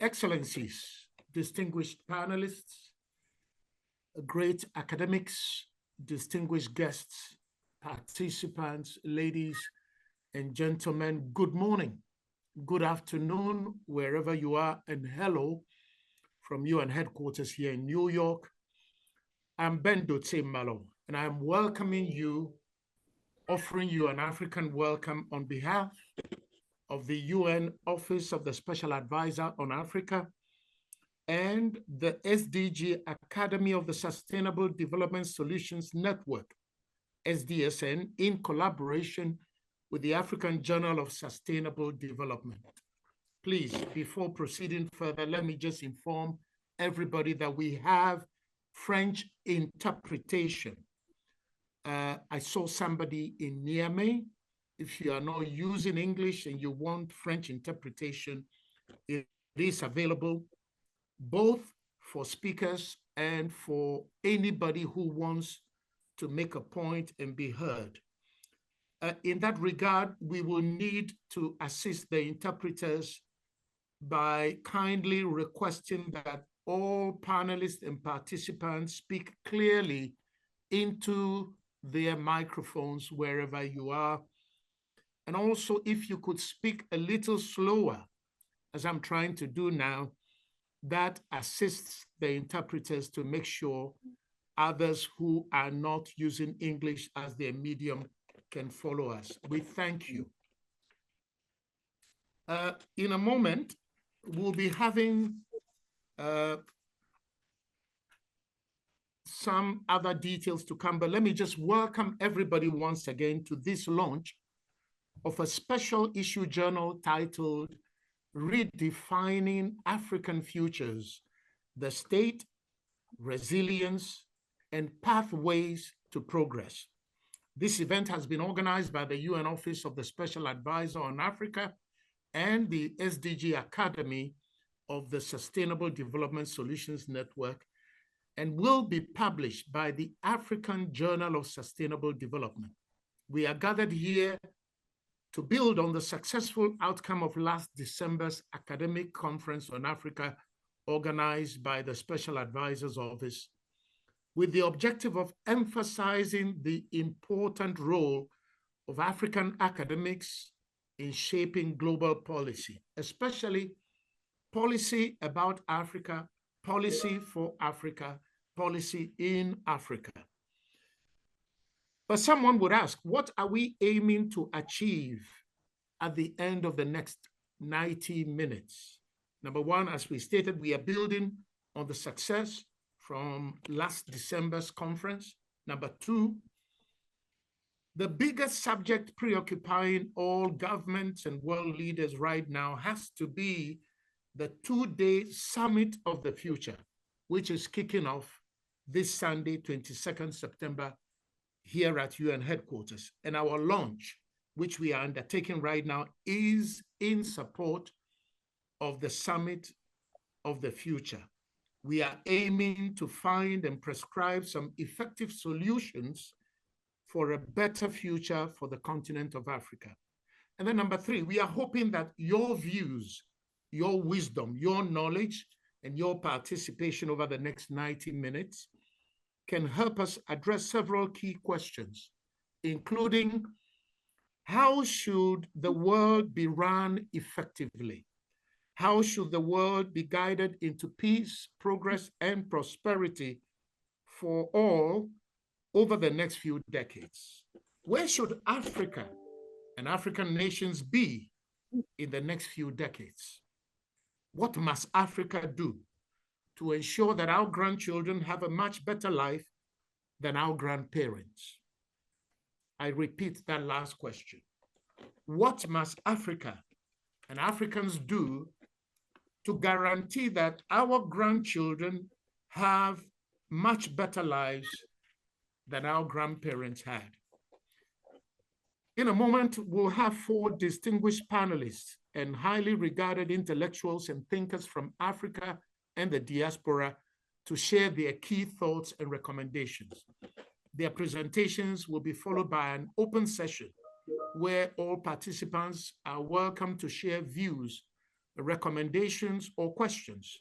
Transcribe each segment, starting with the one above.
Excellencies, distinguished panelists, great academics, distinguished guests, participants, ladies and gentlemen, good morning, good afternoon, wherever you are, and hello from UN headquarters here in New York. I'm Ben Dotse Malo, and I'm welcoming you, offering you an African welcome on behalf of the UN Office of the Special Advisor on Africa and the SDG Academy of the Sustainable Development Solutions Network, SDSN, in collaboration with the African Journal of Sustainable Development. Please, before proceeding further, let me just inform everybody that we have French interpretation. I saw somebody in Niamey. If you are not using English and you want French interpretation, it is available both for speakers and for anybody who wants to make a point and be heard. In that regard, we will need to assist the interpreters by kindly requesting that all panelists and participants speak clearly into their microphones wherever you are. And also, if you could speak a little slower, as I'm trying to do now, that assists the interpreters to make sure others who are not using English as their medium can follow us. We thank you. In a moment, we'll be having some other details to come, but let me just welcome everybody once again to this launch of a special issue journal titled Redefining African Futures, the State, Resilience, and Pathways to Progress. This event has been organized by the UN Office of the Special Advisor on Africa and the SDG Academy of the Sustainable Development Solutions Network and will be published by the African Journal of Sustainable Development. We are gathered here to build on the successful outcome of last December's academic conference on Africa organized by the Special Advisor's Office, with the objective of emphasizing the important role of African academics in shaping global policy, especially policy about Africa, policy for Africa, policy in Africa. But someone would ask, what are we aiming to achieve at the end of the next 90 minutes? Number one, as we stated, we are building on the success from last December's conference. Number two, the biggest subject preoccupying all governments and world leaders right now has to be the two-day Summit of the Future, which is kicking off this Sunday, 22nd September, here at UN headquarters. And our launch, which we are undertaking right now, is in support of the Summit of the Future. We are aiming to find and prescribe some effective solutions for a better future for the continent of Africa. And then number three, we are hoping that your views, your wisdom, your knowledge, and your participation over the next 90 minutes can help us address several key questions, including how should the world be run effectively? How should the world be guided into peace, progress, and prosperity for all over the next few decades? Where should Africa and African nations be in the next few decades? What must Africa do to ensure that our grandchildren have a much better life than our grandparents? I repeat that last question. What must Africa and Africans do to guarantee that our grandchildren have much better lives than our grandparents had? In a moment, we'll have four distinguished panelists and highly regarded intellectuals and thinkers from Africa and the diaspora to share their key thoughts and recommendations. Their presentations will be followed by an open session where all participants are welcome to share views recommendations, or questions.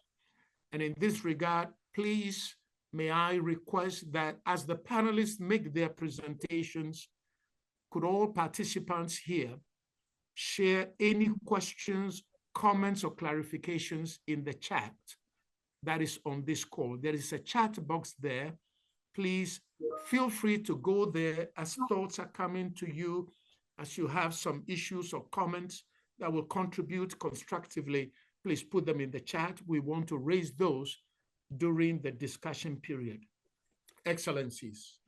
And in this regard, please, may I request that as the panelists make their presentations, could all participants here share any questions, comments, or clarifications in the chat that is on this call. There is a chat box there. Please feel free to go there as thoughts are coming to you, as you have some issues or comments that will contribute constructively. Please put them in the chat. We want to raise those during the discussion period. Excellencies,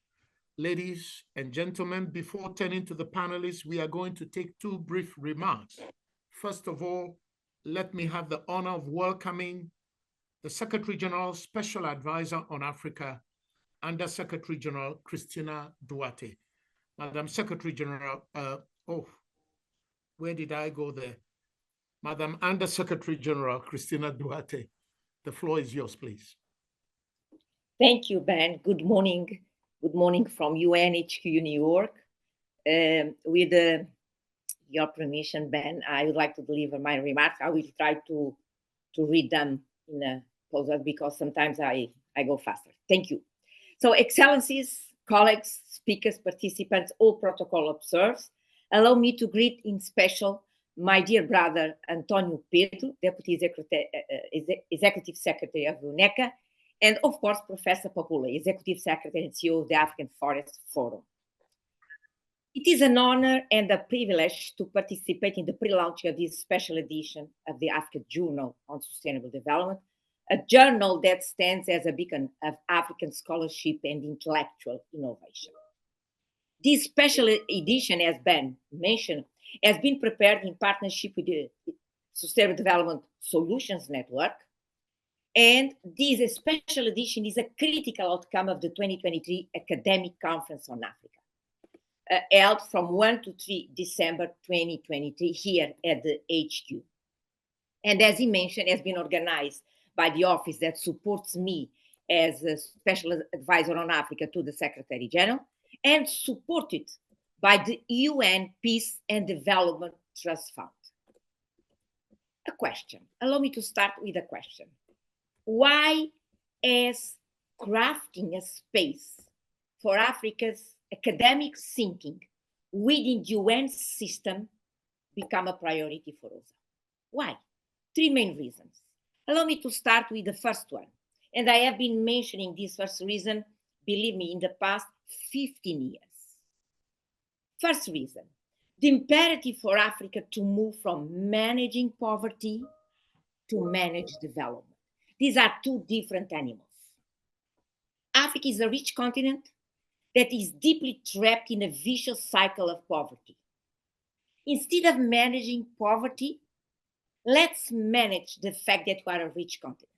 ladies and gentlemen, before turning to the panelists, we are going to take two brief remarks. First of all, let me have the honor of welcoming the Secretary General Special Advisor on Africa, Under Secretary General Christina Duarte. Madam Secretary General, where did I go there? Madam Under Secretary General Christina Duarte, the floor is yours, please. Thank you, Ben. Good morning. Good morning from UNHQ New York. With your permission, Ben, I would like to deliver my remarks. I will try to read them in a pause because sometimes I go faster. Thank you. So, Excellencies, colleagues, speakers, participants, all protocol observers, allow me to greet in special my dear brother Antonio Pedro, Deputy Executive Secretary of UNECA, and of course, Professor Papula, Executive Secretary and CEO of the African Forest Forum. It is an honor and a privilege to participate in the pre-launching of this special edition of the Africa Journal on Sustainable Development, a journal that stands as a beacon of African scholarship and intellectual innovation. This special edition, as Ben mentioned, has been prepared in partnership with the Sustainable Development Solutions Network. And this special edition is a critical outcome of the 2023 Academic Conference on Africa, held from 1 to 3 December 2023 here at the HQ. And as he mentioned, has been organized by the office that supports me as a special advisor on Africa to the Secretary General, and supported by the UN Peace and Development Trust Fund. A question. Allow me to start with a question. Why is crafting a space for Africa's academic thinking within the UN system become a priority for us? Why? Three main reasons. Allow me to start with the first one. And I have been mentioning this first reason, believe me, in the past 15 years. First reason, the imperative for Africa to move from managing poverty to manage development. These are two different animals. Africa is a rich continent that is deeply trapped in a vicious cycle of poverty. Instead of managing poverty, let's manage the fact that we are a rich continent.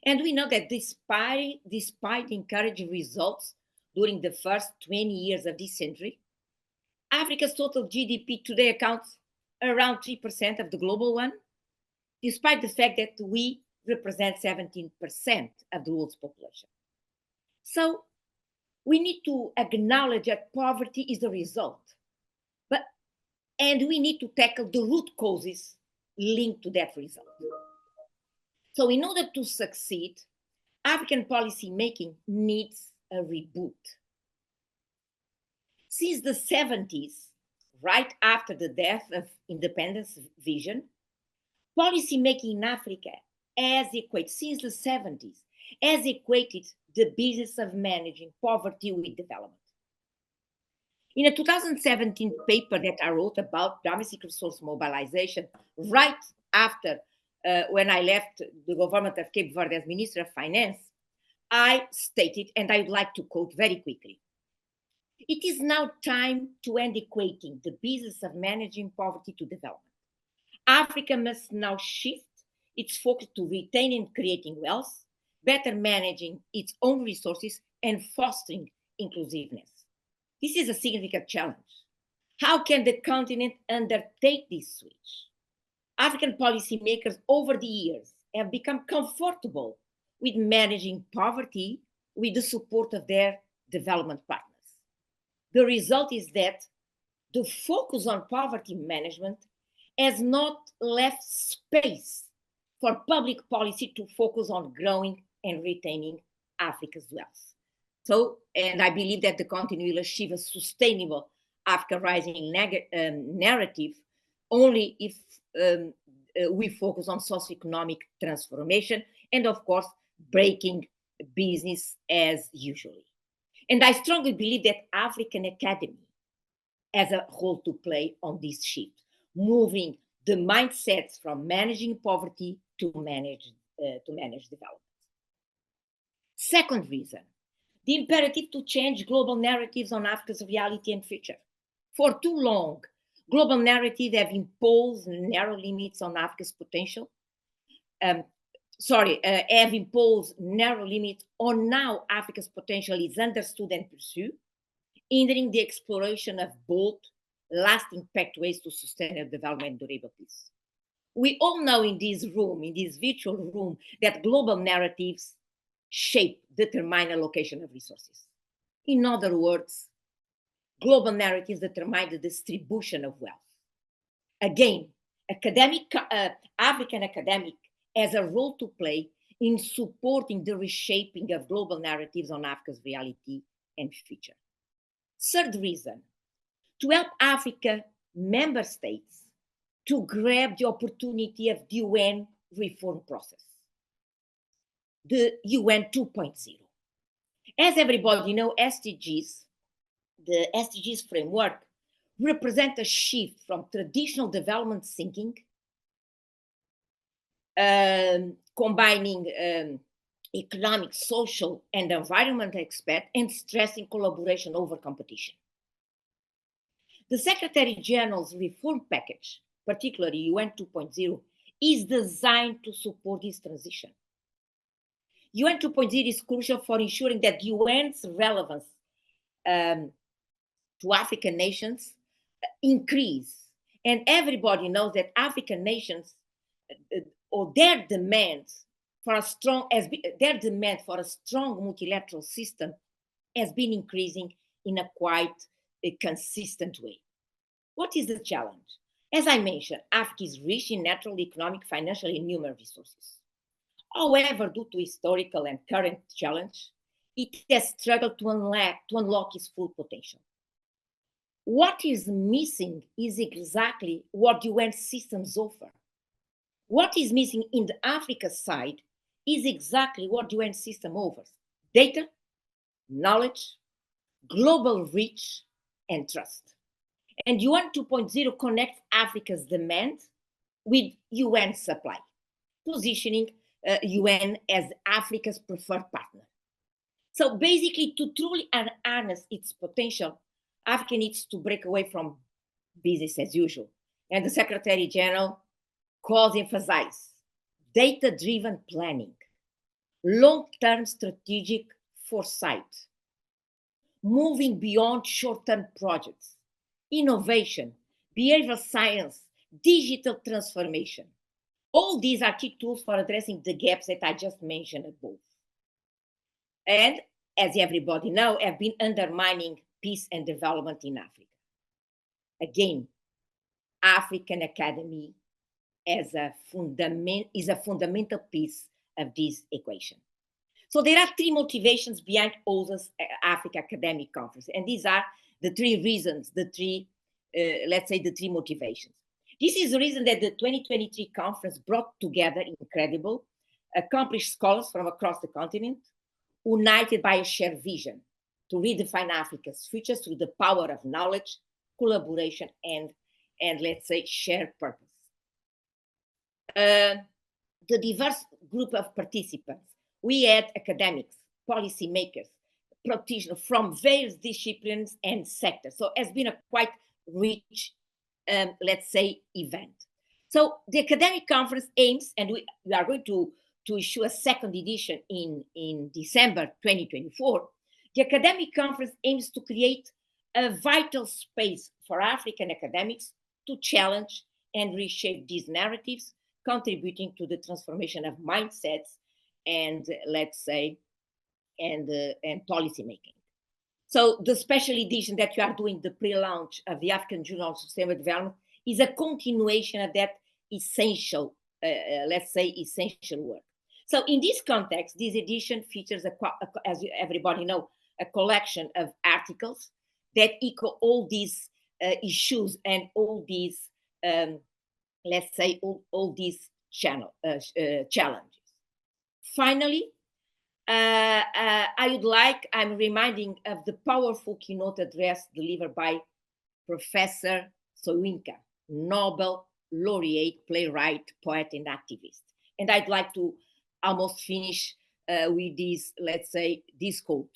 And we know that despite encouraging results during the first 20 years of this century, Africa's total GDP today accounts around 3% of the global one, despite the fact that we represent 17% of the world's population. So we need to acknowledge that poverty is the result, and we need to tackle the root causes linked to that result. So in order to succeed, African policy making needs a reboot. Since the 70s, right after the death of independence vision, policy making in Africa has equated, since the 70s, has equated the business of managing poverty with development. In a 2017 paper that I wrote about domestic resource mobilization, right after when I left the government of Cape Verde as Minister of Finance, I stated, and I would like to quote very quickly, "It is now time to end equating the business of managing poverty to development. Africa must now shift its focus to retaining and creating wealth, better managing its own resources, and fostering inclusiveness." This is a significant challenge. How can the continent undertake this switch? African policymakers over the years have become comfortable with managing poverty with the support of their development partners. The result is that the focus on poverty management has not left space for public policy to focus on growing and retaining Africa's wealth. So, and I believe that the continent will achieve a sustainable Africa rising narrative only if we focus on socioeconomic transformation and, of course, breaking business as usual. And I strongly believe that African Academy has a role to play on this shift, moving the mindsets from managing poverty to manage development. Second reason, the imperative to change global narratives on Africa's reality and future. For too long, global narratives have imposed narrow limits on Africa's potential. Have imposed narrow limits on how Africa's potential is understood and pursued, hindering the exploration of bold, lasting pathways to sustainable development and durable peace. We all know in this room, in this virtual room, that global narratives shape, determine allocation of resources. In other words, global narratives determine the distribution of wealth. Again, African academic has a role to play in supporting the reshaping of global narratives on Africa's reality and future. Third reason, to help Africa member states to grab the opportunity of the UN reform process, the UN 2.0. As everybody knows, SDGs, the SDGs framework, represent a shift from traditional development thinking, combining economic, social, and environmental aspects and stressing collaboration over competition. The Secretary General's reform package, particularly UN 2.0, is designed to support this transition. UN 2.0 is crucial for ensuring that UN's relevance to African nations increase. And everybody knows that African nations, or their demand for a strong multilateral system has been increasing in a quite consistent way. What is the challenge? As I mentioned, Africa is rich in natural, economic, financial, and human resources. However, due to historical and current challenge, it has struggled to unlock its full potential. What is missing is exactly what UN systems offer. What is missing in the Africa side is exactly what UN system offers: data, knowledge, global reach, and trust. And UN 2.0 connects Africa's demand with UN supply, positioning UN as Africa's preferred partner. So basically, to truly harness its potential, Africa needs to break away from business as usual. And the Secretary General calls emphasize data-driven planning, long-term strategic foresight, moving beyond short-term projects, innovation, behavioral science, digital transformation. All these are key tools for addressing the gaps that I just mentioned above. And as everybody knows, have been undermining peace and development in Africa. Again, African Academy is a fundamental piece of this equation. So there are three motivations behind OSAA's Africa Academic Conference, and these are the three reasons, the three motivations. This is the reason that the 2023 conference brought together incredible, accomplished scholars from across the continent, united by a shared vision to redefine Africa's future through the power of knowledge, collaboration, and let's say, shared purpose. The diverse group of participants, we had academics, policymakers, practitioners from various disciplines and sectors. So it's been a quite rich, let's say, event. So the academic conference aims, and we are going to issue a second edition in December 2024. The academic conference aims to create a vital space for African academics to challenge and reshape these narratives, contributing to the transformation of mindsets and, let's say, and policy making. So the special edition that you are doing, the pre-launch of the African Journal of Sustainable Development, is a continuation of that essential, let's say, essential work. So in this context, this edition features, as everybody knows, a collection of articles that echo all these issues and all these, let's say, all these challenges. Finally, I'm reminding of the powerful keynote address delivered by Professor Soyinka, Nobel laureate, playwright, poet, and activist. And I'd like to almost finish with this, let's say, this quote.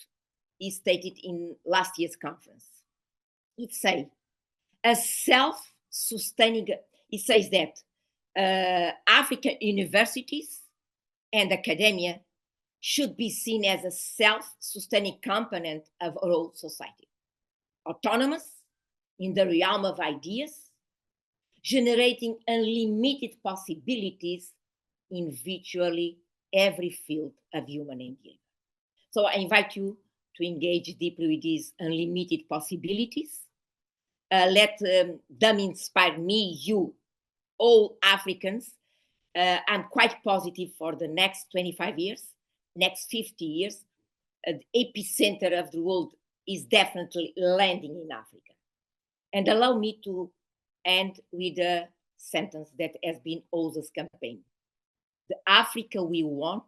He stated in last year's conference. It says, a self-sustaining, it says that African universities and academia should be seen as a self-sustaining component of our whole society. Autonomous in the realm of ideas, generating unlimited possibilities in virtually every field of human endeavor. So I invite you to engage deeply with these unlimited possibilities. Let them inspire me, you, all Africans. I'm quite positive for the next 25 years, next 50 years. The epicenter of the world is definitely landing in Africa. And allow me to end with a sentence that has been OSAA's campaign. The Africa we want,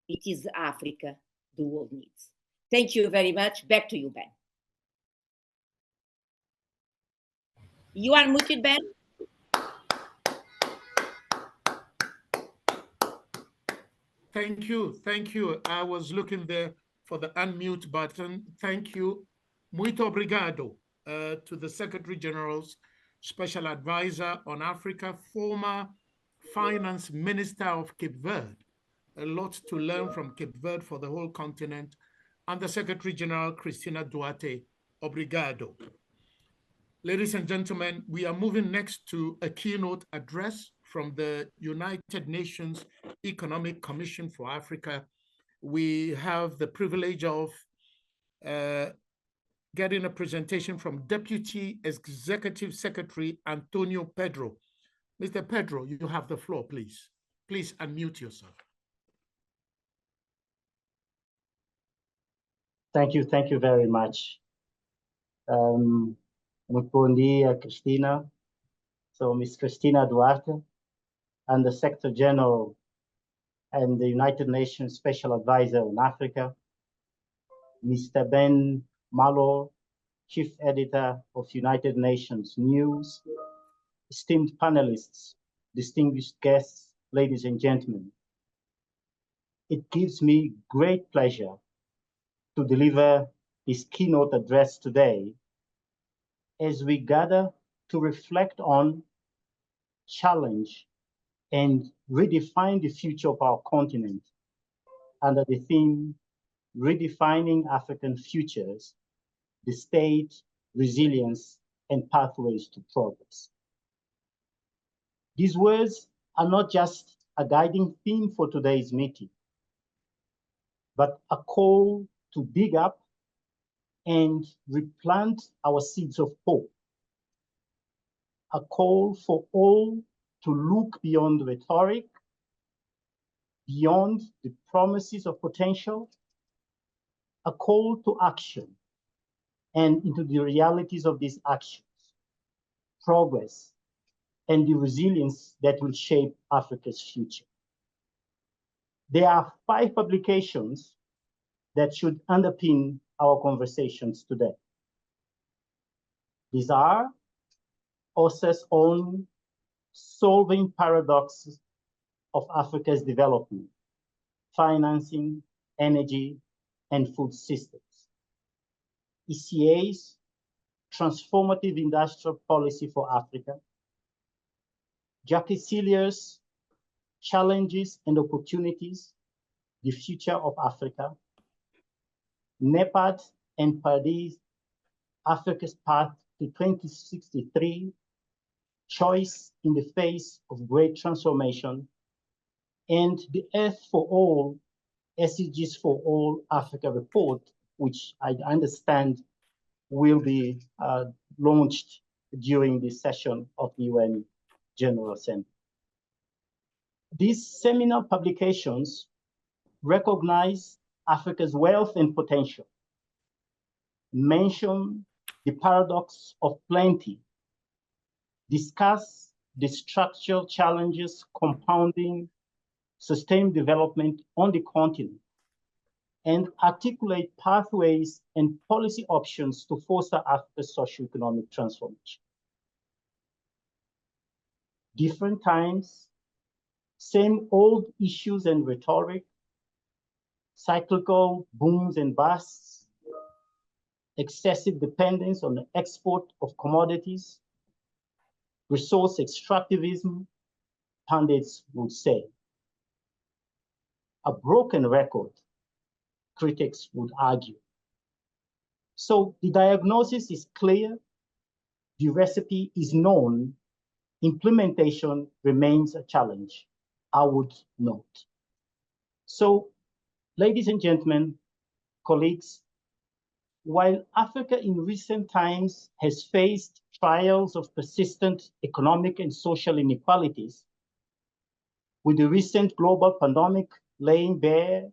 it is the Africa the world needs. Thank you very much. Back to you, Ben. You are muted, Ben. Thank you. Thank you. I was looking there for the unmute button. Thank you. Muito obrigado to the Secretary General's Special Advisor on Africa, former Finance Minister of Cape Verde. A lot to learn from Cape Verde for the whole continent. And the Secretary General, Cristina Duarte. Obrigado. Ladies and gentlemen, we are moving next to a keynote address from the United Nations Economic Commission for Africa. We have the privilege of getting a presentation from Deputy Executive Secretary Antonio Pedro. Mr. Pedro, you have the floor, please. Please unmute yourself. Thank you very much. Muito bom dia, Cristina. So, Ms. Cristina Duarte, and the Secretary General and the United Nations Special Advisor on Africa, Mr. Ben Malo, Chief Editor of United Nations News, esteemed panelists, distinguished guests, ladies and gentlemen. It gives me great pleasure to deliver this keynote address today as we gather to reflect on, challenge, and redefine the future of our continent under the theme, Redefining African Futures, the State, Resilience, and Pathways to Progress. These words are not just a guiding theme for today's meeting, but a call to dig up and replant our seeds of hope. A call for all to look beyond rhetoric, beyond the promises of potential, a call to action, and into the realities of these actions, progress, and the resilience that will shape Africa's future. There are 5 publications that should underpin our conversations today. These are OSAA's own Solving Paradoxes of Africa's Development, Financing, Energy, and Food Systems. ECA's Transformative Industrial Policy for Africa. Jackie Cillier's Challenges and Opportunities, the Future of Africa. NEPAD and Pardis, Africa's Path to 2063, Choice in the Face of Great Transformation, and the Earth for All, SDGs for All Africa report, which I understand will be launched during this session of the UN General Assembly. These seminal publications recognize Africa's wealth and potential, mention the paradox of plenty, discuss the structural challenges compounding sustained development on the continent, and articulate pathways and policy options to foster Africa's socioeconomic transformation. Different times, same old issues and rhetoric, cyclical booms and busts, excessive dependence on the export of commodities, resource extractivism, pundits would say. A broken record, critics would argue. So the diagnosis is clear, the recipe is known, implementation remains a challenge, I would note. So, ladies and gentlemen, colleagues, while Africa in recent times has faced trials of persistent economic and social inequalities, with the recent global pandemic laying bare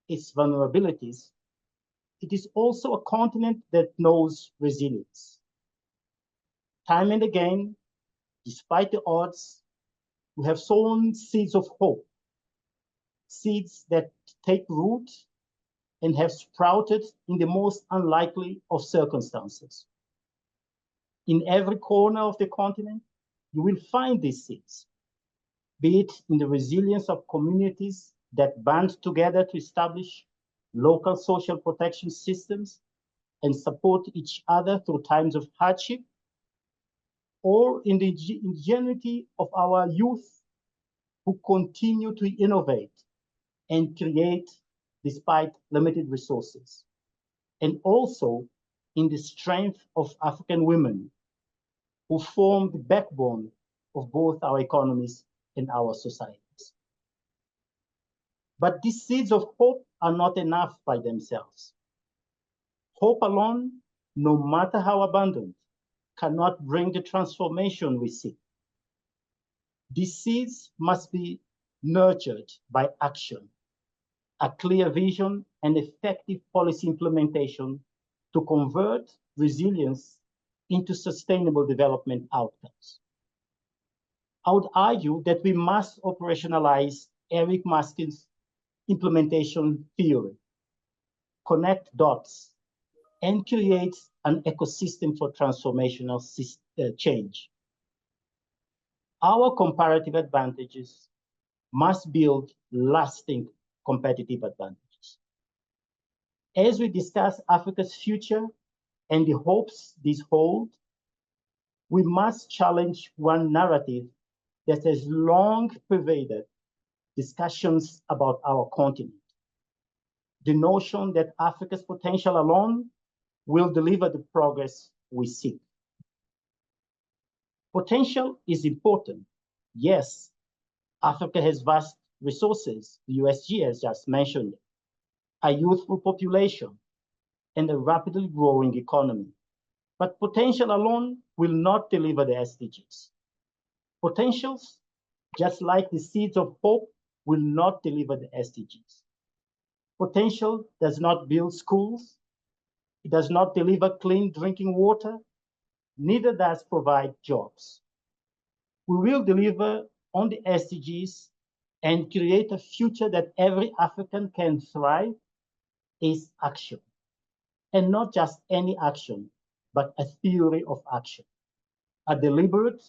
its vulnerabilities, it is also a continent that knows resilience. Time and again, despite the odds, we have sown seeds of hope, seeds that take root and have sprouted in the most unlikely of circumstances. In every corner of the continent, you will find these seeds, be it in the resilience of communities that band together to establish local social protection systems and support each other through times of hardship, or in the ingenuity of our youth who continue to innovate and create despite limited resources, and also in the strength of African women who form the backbone of both our economies and our societies. But these seeds of hope are not enough by themselves. Hope alone, no matter how abundant, cannot bring the transformation we seek. These seeds must be nurtured by action, a clear vision and effective policy implementation to convert resilience into sustainable development outcomes. I would argue that we must operationalize Eric Maskin's implementation theory, connect dots, and create an ecosystem for transformational change. Our comparative advantages must build lasting competitive advantages. As we discuss Africa's future and the hopes these hold, we must challenge one narrative that has long pervaded discussions about our continent. The notion that Africa's potential alone will deliver the progress we seek. Potential is important. Yes, Africa has vast resources, the USG has just mentioned, a youthful population, and a rapidly growing economy. But potential alone will not deliver the SDGs. Potentials, just like the seeds of hope, will not deliver the SDGs. Potential does not build schools. It does not deliver clean drinking water. Neither does provide jobs. We will deliver on the SDGs and create a future that every African can thrive is action. And not just any action, but a theory of action. A deliberate,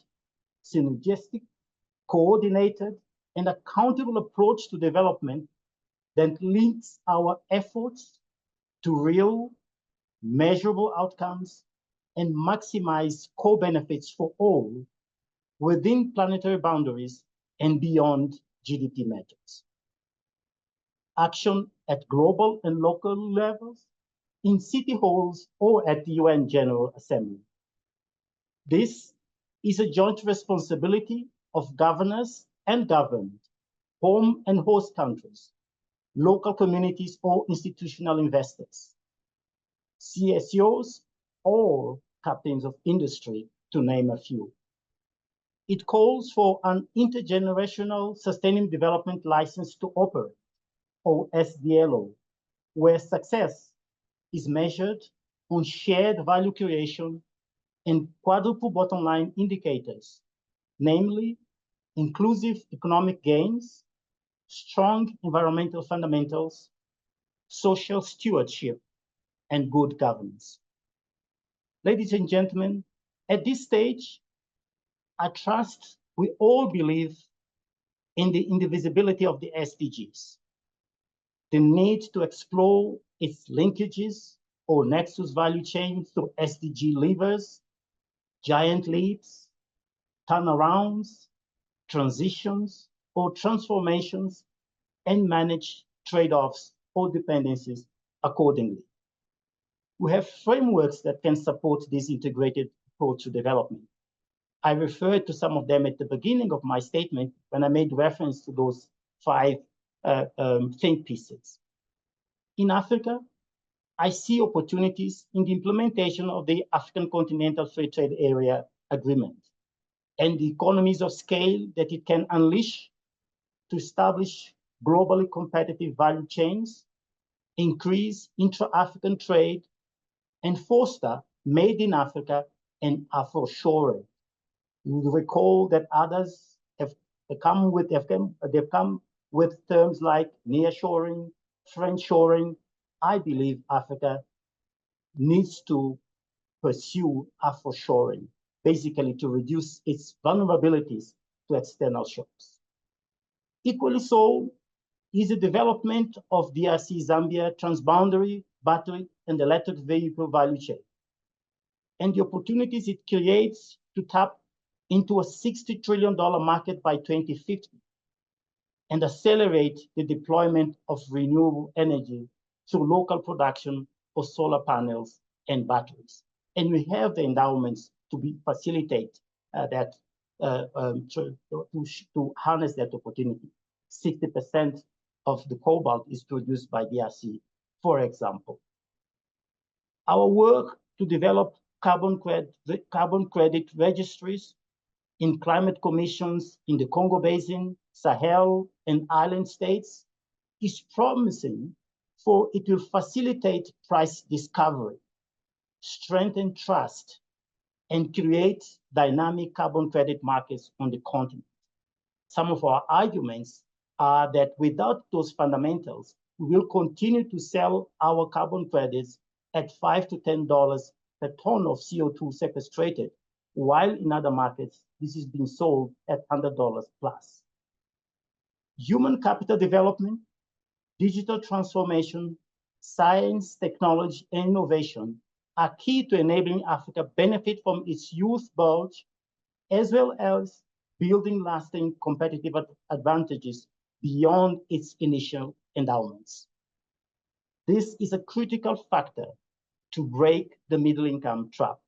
synergistic, coordinated, and accountable approach to development that links our efforts to real, measurable outcomes and maximize co-benefits for all within planetary boundaries and beyond GDP metrics. Action at global and local levels, in city halls or at the UN General Assembly. This is a joint responsibility of governors and government, home and host countries, local communities or institutional investors, CSOs or captains of industry to name a few. It calls for an intergenerational sustainable development license to operate, or SDLO, where success is measured on shared value creation and quadruple bottom line indicators, namely inclusive economic gains, strong environmental fundamentals, social stewardship, and good governance. Ladies and gentlemen, at this stage, I trust we all believe in the indivisibility of the SDGs, the need to explore its linkages or nexus value chain through SDG levers, giant leaps, turnarounds, transitions, or transformations, and manage trade-offs or dependencies accordingly. We have frameworks that can support this integrated approach to development. I referred to some of them at the beginning of my statement when I made reference to those 5 think pieces. In Africa, I see opportunities in the implementation of the African Continental Free Trade Area Agreement and the economies of scale that it can unleash to establish globally competitive value chains, increase intra-African trade, and foster made in Africa and Afro-shoring. You will recall that others have come with terms like nearshoring, friendshoring. I believe Africa needs to pursue Afro-shoring, basically to reduce its vulnerabilities to external shocks. Equally so is the development of DRC Zambia transboundary battery and electric vehicle value chain, and the opportunities it creates to tap into a $60 trillion market by 2050 and accelerate the deployment of renewable energy through local production of solar panels and batteries. And we have the endowments to facilitate to harness that opportunity. 60% of the cobalt is produced by DRC, for example. Our work to develop carbon credit registries in climate commissions in the Congo Basin, Sahel, and island states is promising, for it will facilitate price discovery, strengthen trust, and create dynamic carbon credit markets on the continent. Some of our arguments are that without those fundamentals, we will continue to sell our carbon credits at $5 to $10 per ton of CO2 sequestrated, while in other markets, this is being sold at $100 plus. Human capital development, digital transformation, science, technology, and innovation are key to enabling Africa benefit from its youth bulge, as well as building lasting competitive advantages beyond its initial endowments. This is a critical factor to break the middle income trap.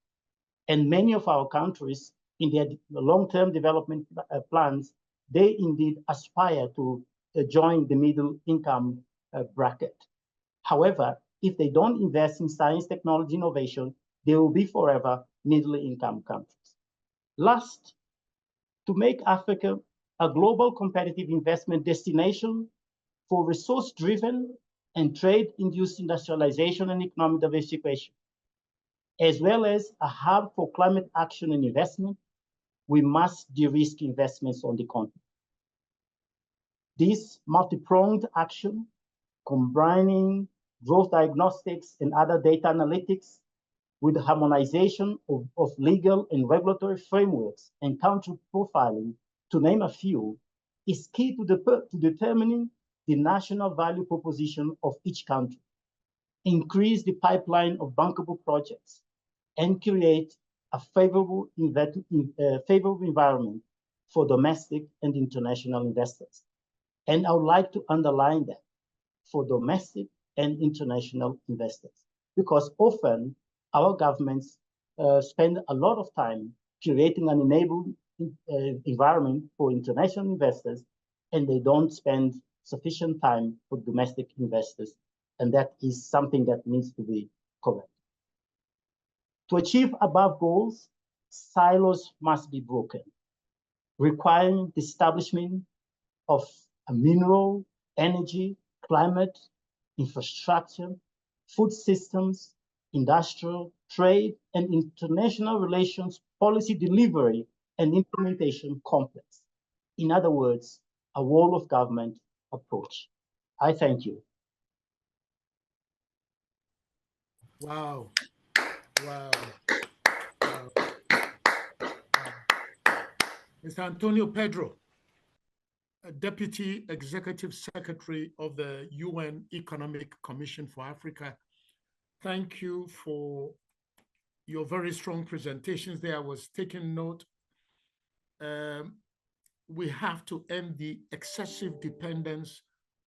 And many of our countries in their long-term development plans, they indeed aspire to join the middle income bracket. However, if they don't invest in science, technology, innovation, they will be forever middle income countries. Last, to make Africa a global competitive investment destination for resource-driven and trade-induced industrialization and economic diversification, as well as a hub for climate action and investment, we must de-risk investments on the continent. This multi-pronged action, combining growth diagnostics and other data analytics with the harmonization of legal and regulatory frameworks and country profiling, to name a few, is key to determining the national value proposition of each country, increase the pipeline of bankable projects, and create a favorable environment for domestic and international investors. And I would like to underline that, for domestic and international investors, because often our governments spend a lot of time creating an enabling environment for international investors, and they don't spend sufficient time for domestic investors. And that is something that needs to be corrected. To achieve above goals, silos must be broken, requiring the establishment of a mineral, energy, climate, infrastructure, food systems, industrial, trade, and international relations policy delivery and implementation complex. In other words, a whole of government approach. I thank you. Wow. Wow. Wow. Mr. Antonio Pedro, Deputy Executive Secretary of the UN Economic Commission for Africa. Thank you for your very strong presentations there. I was taking note. We have to end the excessive dependence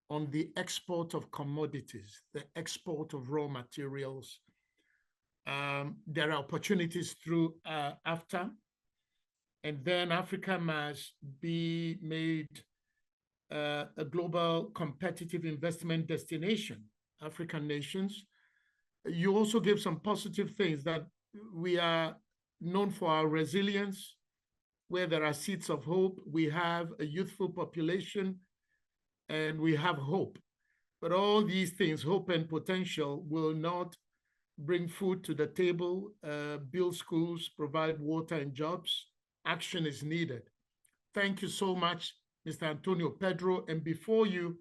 on the export of commodities, the export of raw materials. There are opportunities through AFTA, and then Africa must be made a global competitive investment destination, African nations. You also gave some positive things, that we are known for our resilience, where there are seeds of hope. We have a youthful population and we have hope. But all these things, hope and potential, will not bring food to the table, build schools, provide water and jobs. Action is needed. Thank you so much, Mr. Antonio Pedro. And before you,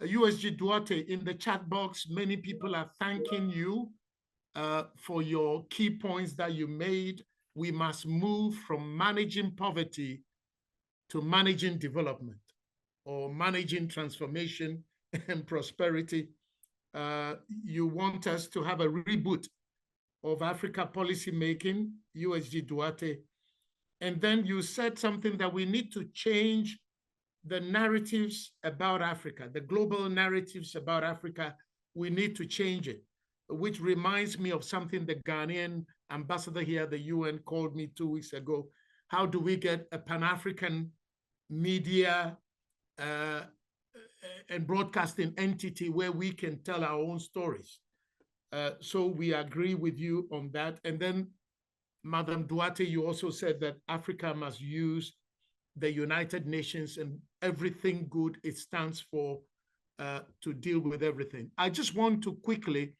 USG Duarte, in the chat box, many people are thanking you for your key points that you made. We must move from managing poverty to managing development, or managing transformation and prosperity. You want us to have a reboot of Africa policy making, USG Duarte. And then you said something that we need to change the narratives about Africa, the global narratives about Africa. We need to change it, which reminds me of something the Ghanaian ambassador here at the UN called me 2 weeks ago. How do we get a Pan-African media and broadcasting entity where we can tell our own stories? So we agree with you on that. And then, Madam Duarte, you also said that Africa must use the United Nations and everything good it stands for to deal with everything. I just want to quickly,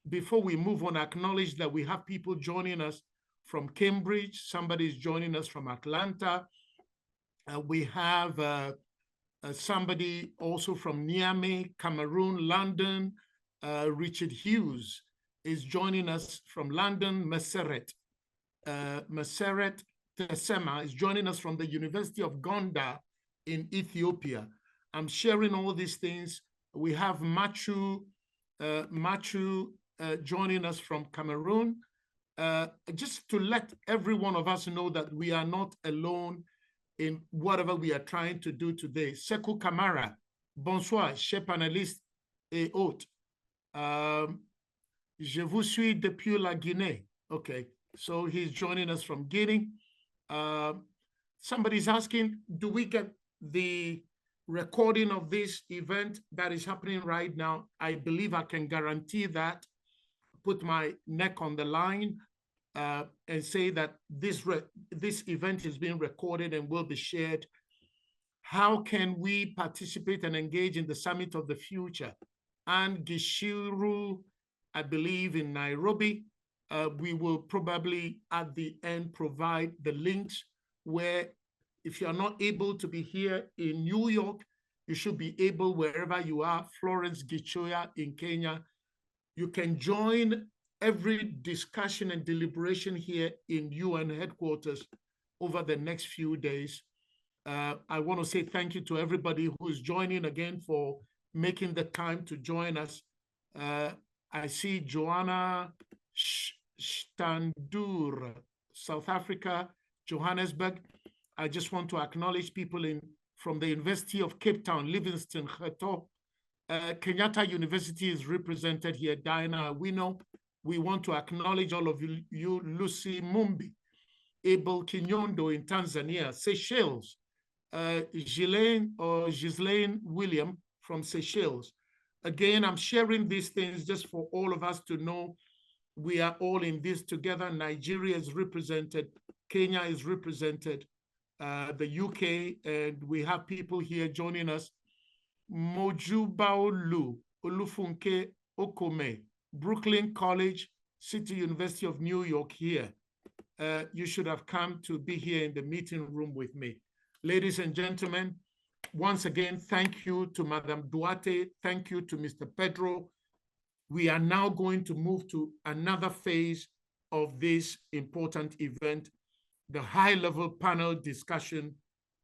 before we move on, acknowledge that we have people joining us from Cambridge. Somebody's joining us from Atlanta. We have somebody also from Niamey, Cameroon, London. Richard Hughes is joining us from London. Maseret Tesema is joining us from the University of Gondar in Ethiopia. I'm sharing all these things. We have Machu joining us from Cameroon. Just to let every one of us know that we are not alone in whatever we are trying to do today. Sekou Kamara, bonsoir, chers panélistes et hôtes. Je vous suis depuis la Guinée. Okay, so he's joining us from Guinea. Somebody's asking, do we get the recording of this event that is happening right now? I believe I can guarantee that, put my neck on the line and say that this event is being recorded and will be shared. How can we participate and engage in the Summit of the Future? And Gishiru, I believe, in Nairobi. We will probably at the end provide the links where, if you're not able to be here in New York, you should be able, wherever you are, Florence Gichoya in Kenya, you can join every discussion and deliberation here in UN headquarters over the next few days. I want to say thank you to everybody who is joining again for making the time to join us. I see Joanna Standur, South Africa, Johannesburg. I just want to acknowledge people from the University of Cape Town, Livingstone, Kheto. Kenyatta University is represented here, Diana Awino. We want to acknowledge all of you, Lucy Mumbi, Abel Kinyondo in Tanzania, Seychelles, Ghislaine William from Seychelles. Again, I'm sharing these things just for all of us to know We are all in this together. Nigeria is represented, Kenya is represented, the UK, and we have people here joining us. Mojubaolu Olufunke Okome, Brooklyn College, City University of New York here. You should have come to be here in the meeting room with me. Ladies and gentlemen, once again, thank you to Madam Duarte. Thank you to Mr. Pedro. We are now going to move to another phase of this important event, the high-level panel discussion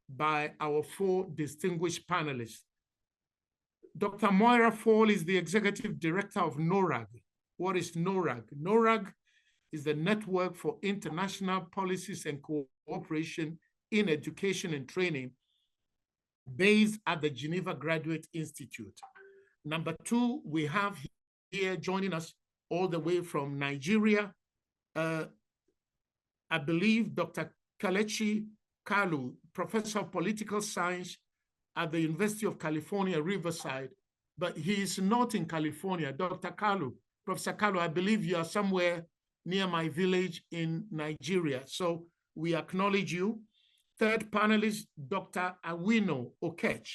by our 4 distinguished panelists. Dr. Moira Fall is the Executive Director of NORAG. What is NORAG? NORAG is the Network for International Policies and Cooperation in Education and Training, based at the Geneva Graduate Institute. Number 2, we have here joining us all the way from Nigeria, I believe Dr. Kelechi Kalu, Professor of Political Science at the University of California, Riverside, but he is not in California. Dr. Kalu, Professor Kalu, I believe you are somewhere near my village in Nigeria. So we acknowledge you. Third panelist, Dr. Awino Okech,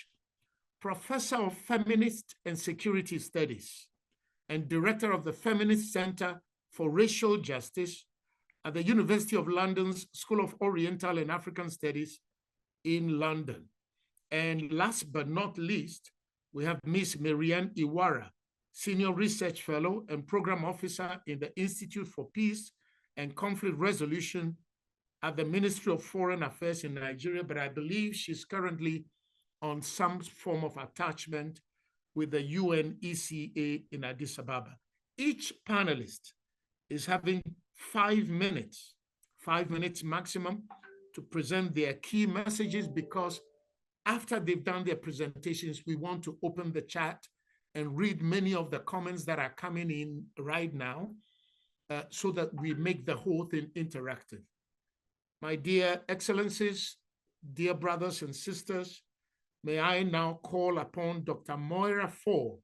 Professor of Feminist and Security Studies and Director of the Feminist Center for Racial Justice at the University of London's School of Oriental and African Studies in London. And last but not least, we have Ms. Marianne Iwara, Senior Research Fellow and Program Officer in the Institute for Peace and Conflict Resolution at the Ministry of Foreign Affairs in Nigeria, but I believe she's currently on some form of attachment with the UNECA in Addis Ababa. Each panelist is having 5 minutes maximum to present their key messages, because after they've done their presentations, we want to open the chat and read many of the comments that are coming in right now so that we make the whole thing interactive. My dear excellencies, dear brothers and sisters, may I now call upon Dr. Moira Fall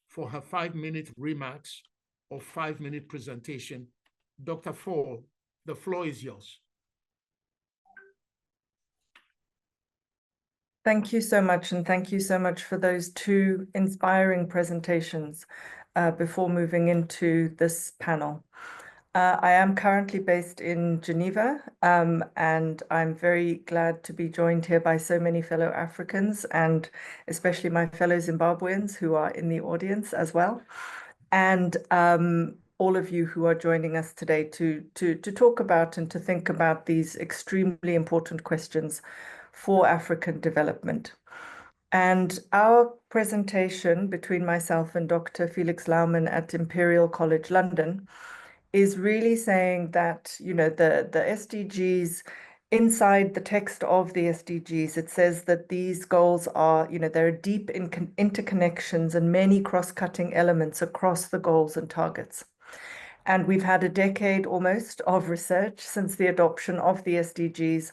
for her 5-minute remarks or 5-minute presentation. Dr. Fall, the floor is yours. Thank you so much, and thank you so much for those 2 inspiring presentations before moving into this panel. I am currently based in Geneva, and I'm very glad to be joined here by so many fellow Africans, and especially my fellow Zimbabweans who are in the audience as well, and all of you who are joining us today to talk about and to think about these extremely important questions for African development. And our presentation between myself and Dr. Felix Laumann at Imperial College London is really saying that, you know, the SDGs, inside the text of the SDGs, it says that these goals are, you know, there are deep interconnections and many cross-cutting elements across the goals and targets. And we've had a decade almost of research since the adoption of the SDGs.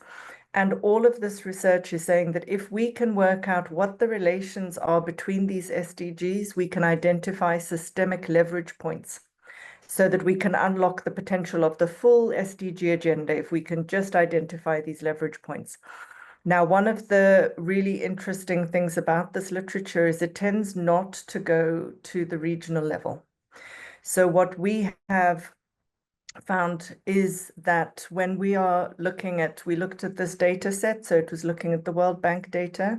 And all of this research is saying that if we can work out what the relations are between these SDGs, we can identify systemic leverage points so that we can unlock the potential of the full SDG agenda if we can just identify these leverage points. Now, one of the really interesting things about this literature is it tends not to go to the regional level. So what we have found is that when we are looking at, we looked at this data set, so it was looking at the World Bank data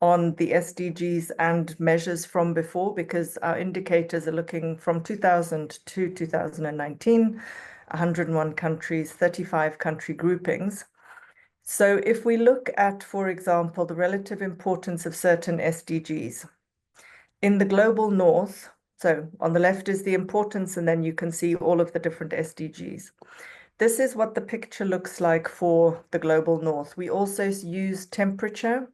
on the SDGs and measures from before, because our indicators are looking from 2000 to 2019, 101 countries, 35 country groupings. So if we look at, for example, the relative importance of certain SDGs in the global north, so on the left is the importance, and then you can see all of the different SDGs. This is what the picture looks like for the global north. We also use temperature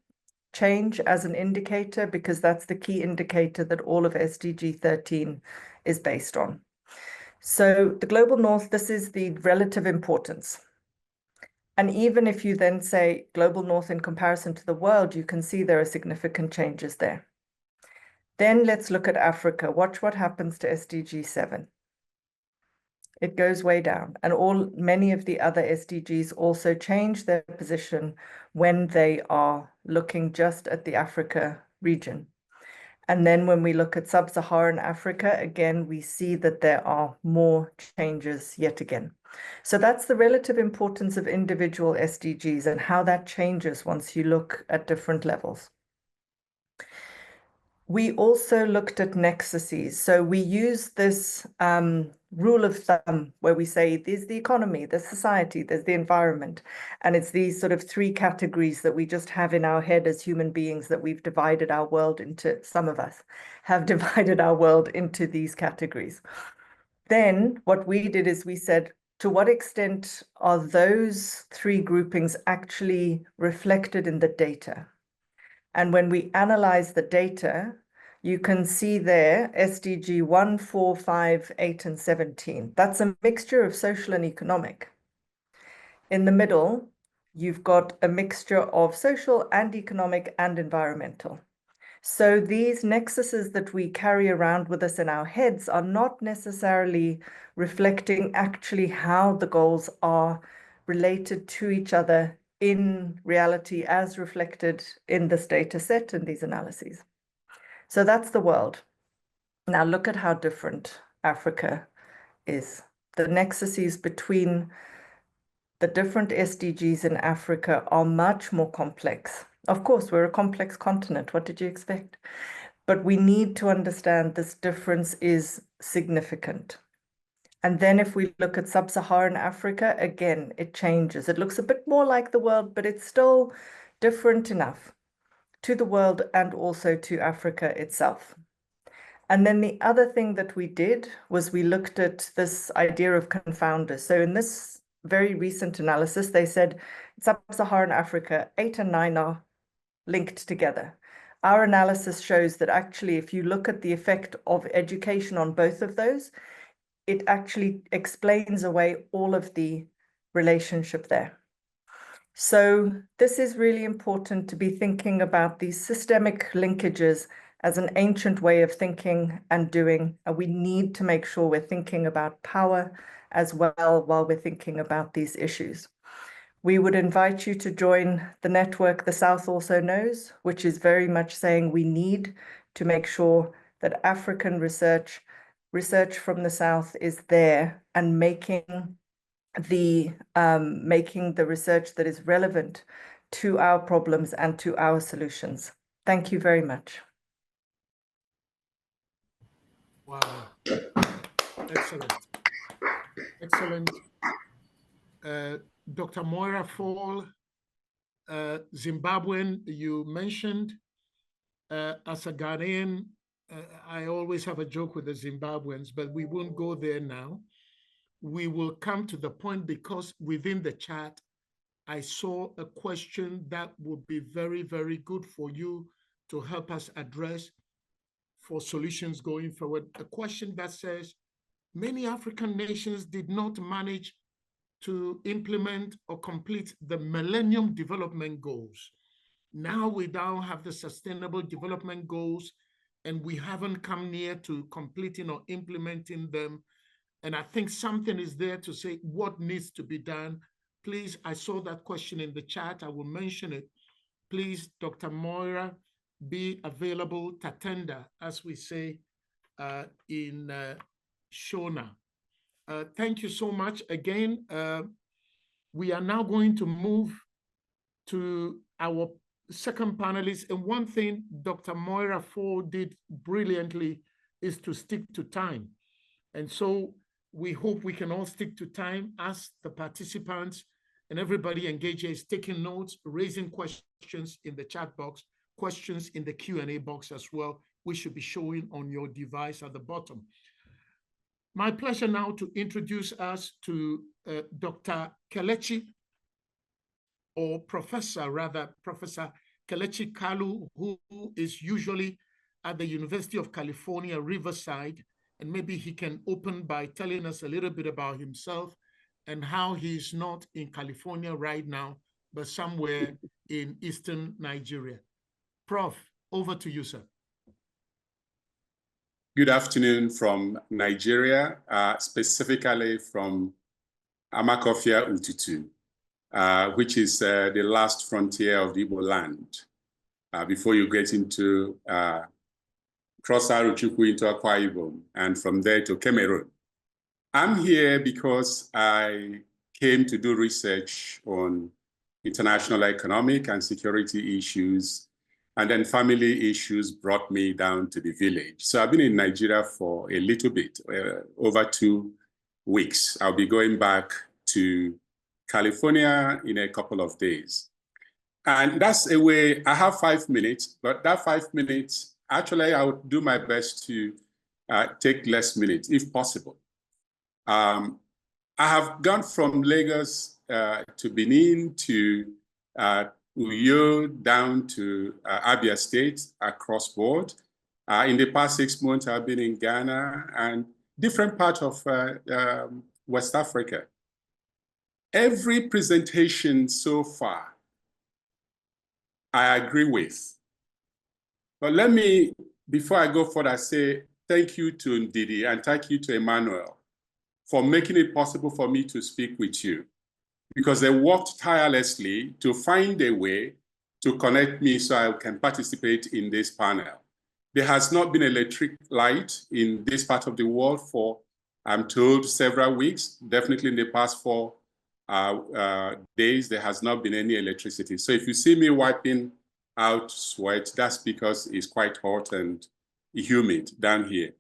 change as an indicator because that's the key indicator that all of SDG 13 is based on. So the global north, this is the relative importance. And even if you then say global north in comparison to the world, you can see there are significant changes there. Then let's look at Africa. Watch what happens to SDG 7. It goes way down. And many of the other SDGs also change their position when they are looking just at the Africa region. And then when we look at sub-Saharan Africa, again, we see that there are more changes yet again. So that's the relative importance of individual SDGs and how that changes once you look at different levels. We also looked at nexuses. So we use this rule of thumb where we say there's the economy, there's society, there's the environment. And it's these sort of three categories that we just have in our head as human beings that we've divided our world into. Some of us have divided our world into these categories. Then what we did is we said, to what extent are those three groupings actually reflected in the data? And when we analyze the data, you can see there SDG 1, 4, 5, 8, and 17. That's a mixture of social and economic. In the middle, you've got a mixture of social and economic and environmental. So these nexuses that we carry around with us in our heads are not necessarily reflecting actually how the goals are related to each other in reality as reflected in this data set and these analyses. So that's the world. Now look at how different Africa is. The nexuses between the different SDGs in Africa are much more complex. Of course, we're a complex continent. What did you expect? But we need to understand this difference is significant. And then if we look at sub-Saharan Africa, again, it changes. It looks a bit more like the world, but it's still different enough to the world and also to Africa itself. And then the other thing that we did was we looked at this idea of confounders. So in this very recent analysis, they said sub-Saharan Africa, 8 and 9 are linked together. Our analysis shows that actually, if you look at the effect of education on both of those, it actually explains away all of the relationship there. So this is really important to be thinking about these systemic linkages as an ancient way of thinking and doing. And we need to make sure we're thinking about power as well while we're thinking about these issues. We would invite you to join the network The South Also Knows, which is very much saying we need to make sure that African research from the South is there and making the research that is relevant to our problems and to our solutions. Thank you very much. Wow. Excellent. Excellent. Dr. Moira Fall, Zimbabwean, you mentioned. As a Ghanaian, I always have a joke with the Zimbabweans, but we won't go there now. We will come to the point because within the chat, I saw a question that would be very, very good for you to help us address for solutions going forward. A question that says, many African nations did not manage to implement or complete the Millennium Development Goals. Now we now have the Sustainable Development Goals, and we haven't come near to completing or implementing them. And I think something is there to say what needs to be done. Please, I saw that question in the chat. I will mention it. Please, Dr. Moira, be available, Tatenda, as we say in Shona. Thank you so much. Again, we are now going to move to our second panelist. And one thing Dr. Moira Ford did brilliantly is to stick to time. And so we hope we can all stick to time as the participants and everybody engaged is taking notes, raising questions in the chat box, questions in the Q&A box as well, which should be showing on your device at the bottom. My pleasure now to introduce us to Dr. Kelechi, or Professor Kelechi Kalu, who is usually at the University of California, Riverside, and maybe he can open by telling us a little bit about himself and how he's not in California right now, but somewhere in Eastern Nigeria. Prof, over to you, sir. Good afternoon from Nigeria, specifically from Amakofia Ututu, which is the last frontier of the Igbo land. Before you get into cross Aruchukwu into Akwa Ibom, and from there to Cameroon. I'm here because I came to do research on international economic and security issues, and then family issues brought me down to the village. So I've been in Nigeria for a little bit, over 2 weeks. I'll be going back to California in a couple of days. And that's a way, I have 5 minutes, but that 5 minutes, actually I would do my best to take less minutes if possible. I have gone from Lagos to Benin to Uyo down to Abia State across board. In the past 6 months, I've been in Ghana and different parts of West Africa. Every presentation so far, I agree with. But let me, before I go further, say thank you to Ndidi and thank you to Emmanuel for making it possible for me to speak with you, because they worked tirelessly to find a way to connect me so I can participate in this panel. There has not been electric light in this part of the world for, I'm told, several weeks. Definitely in the past 4 days, there has not been any electricity. So if you see me wiping out sweat, that's because it's quite hot and humid down here.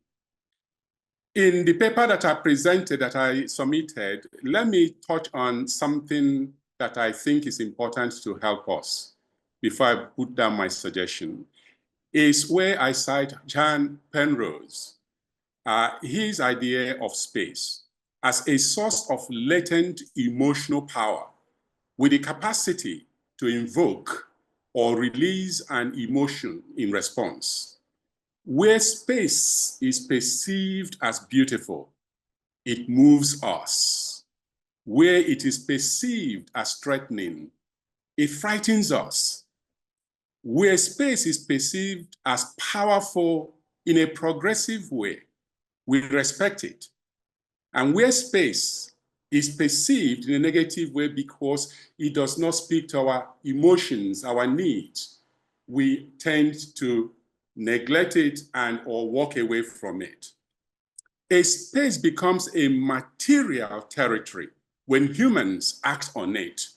In the paper that I presented, that I submitted, let me touch on something that I think is important to help us before I put down my suggestion, is where I cite Jan Penrose, his idea of space as a source of latent emotional power with the capacity to invoke or release an emotion in response. Where space is perceived as beautiful, it moves us. Where it is perceived as threatening, it frightens us. Where space is perceived as powerful in a progressive way, we respect it. And where space is perceived in a negative way because it does not speak to our emotions, our needs, we tend to neglect it and or walk away from it. A space becomes a material territory when humans act on it.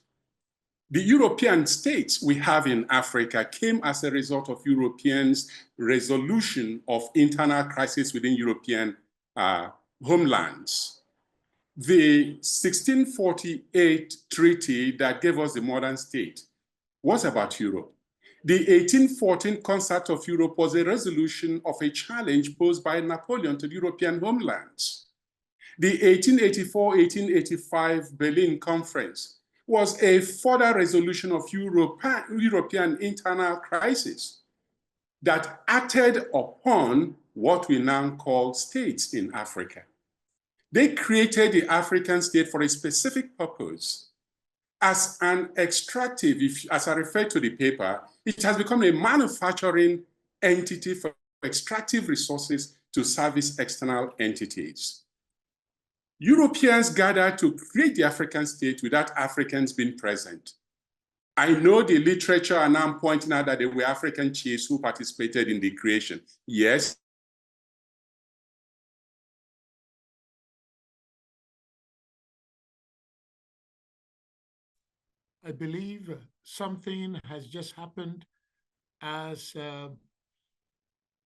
The European states we have in Africa came as a result of Europeans' resolution of internal crisis within European homelands. The 1648 treaty that gave us the modern state was about Europe. The 1814 Concert of Europe was a resolution of a challenge posed by Napoleon to the European homelands. The 1884-1885 Berlin Conference was a further resolution of European internal crisis that acted upon what we now call states in Africa. They created the African state for a specific purpose. As an extractive, as I refer to the paper, it has become a manufacturing entity for extractive resources to service external entities. Europeans gathered to create the African state without Africans being present. I know the literature are now pointing out that there were African chiefs who participated in the creation. Yes. I believe something has just happened as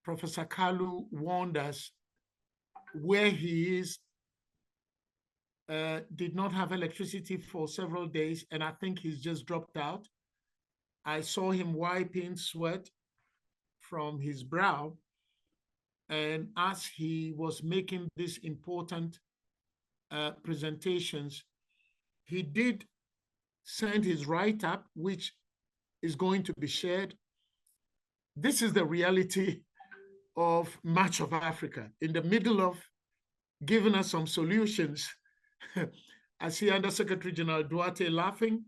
Professor Kalu warned us. Where he is did not have electricity for several days, and I think he's just dropped out. I saw him wiping sweat from his brow, and as he was making these important presentations, he did send his write-up, which is going to be shared. This is the reality of much of Africa. In the middle of giving us some solutions, I see Undersecretary General Duarte laughing.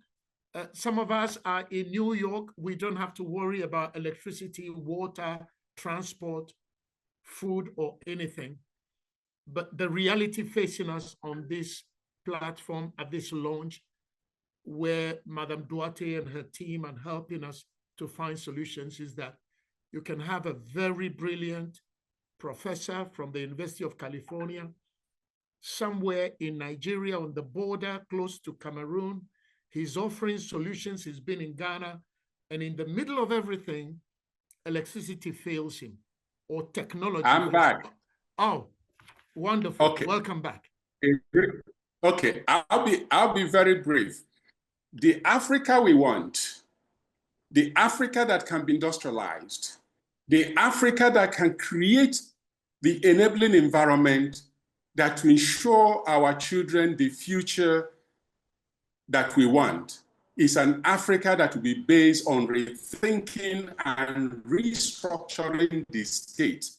Some of us are in New York. We don't have to worry about electricity, water, transport, food or anything. But the reality facing us on this platform at this launch, where Madame Duarte and her team are helping us to find solutions, is that you can have a very brilliant professor from the University of California somewhere in Nigeria on the border close to Cameroon. He's offering solutions. He's been in Ghana, and in the middle of everything, electricity fails him, or technology. I'm back. Oh, wonderful. Okay. Welcome back. Okay, I'll be very brief. The Africa we want, the Africa that can be industrialized, the Africa that can create the enabling environment that will ensure our children the future that we want, is an Africa that will be based on rethinking and restructuring the state,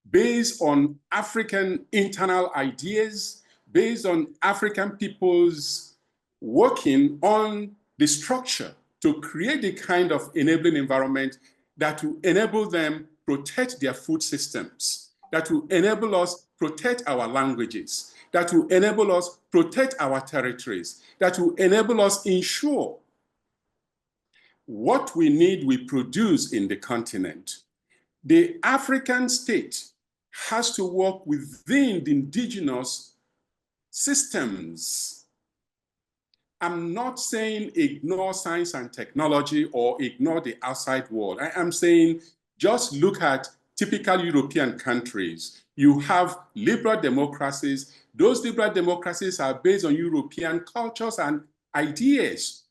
based on African internal ideas, based on African peoples working on the structure to create the kind of enabling environment that will enable them protect their food systems, that will enable us protect our languages, that will enable us protect our territories, that will enable us ensure what we need we produce in the continent. The African state has to work within the indigenous systems. I'm not saying ignore science and technology or ignore the outside world. I am saying just look at typical European countries. You have liberal democracies. Those liberal democracies are based on European cultures and ideas.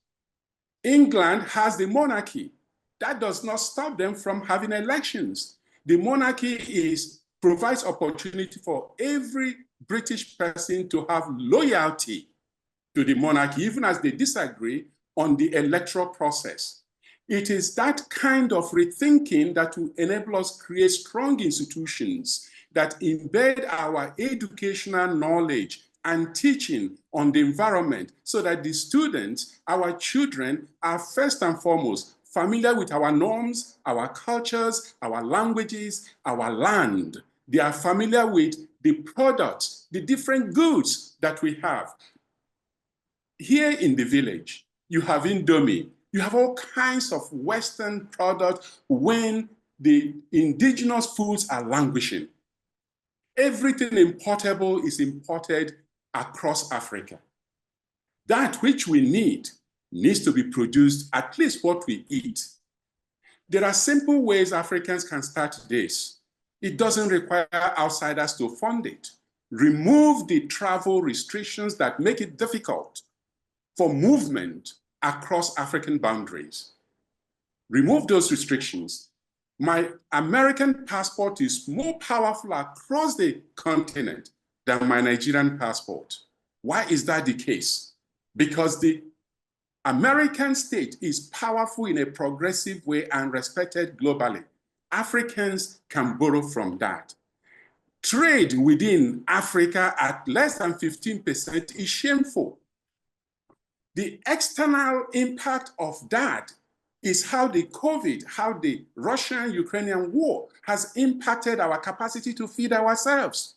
England has the monarchy. That does not stop them from having elections. The monarchy provides opportunity for every British person to have loyalty to the monarchy, even as they disagree on the electoral process. It is that kind of rethinking that will enable us create strong institutions that embed our educational knowledge and teaching on the environment so that the students, our children, are first and foremost familiar with our norms, our cultures, our languages, our land. They are familiar with the products, the different goods that we have. Here in the village, you have Indomie, you have all kinds of Western products when the indigenous foods are languishing. Everything importable is imported across Africa. That which we need needs to be produced, at least what we eat. There are simple ways Africans can start this. It doesn't require outsiders to fund it. Remove the travel restrictions that make it difficult for movement across African boundaries. Remove those restrictions. My American passport is more powerful across the continent than my Nigerian passport. Why is that the case? Because the American state is powerful in a progressive way and respected globally. Africans can borrow from that. Trade within Africa at less than 15% is shameful. The external impact of that is how the Russian-Ukrainian war has impacted our capacity to feed ourselves.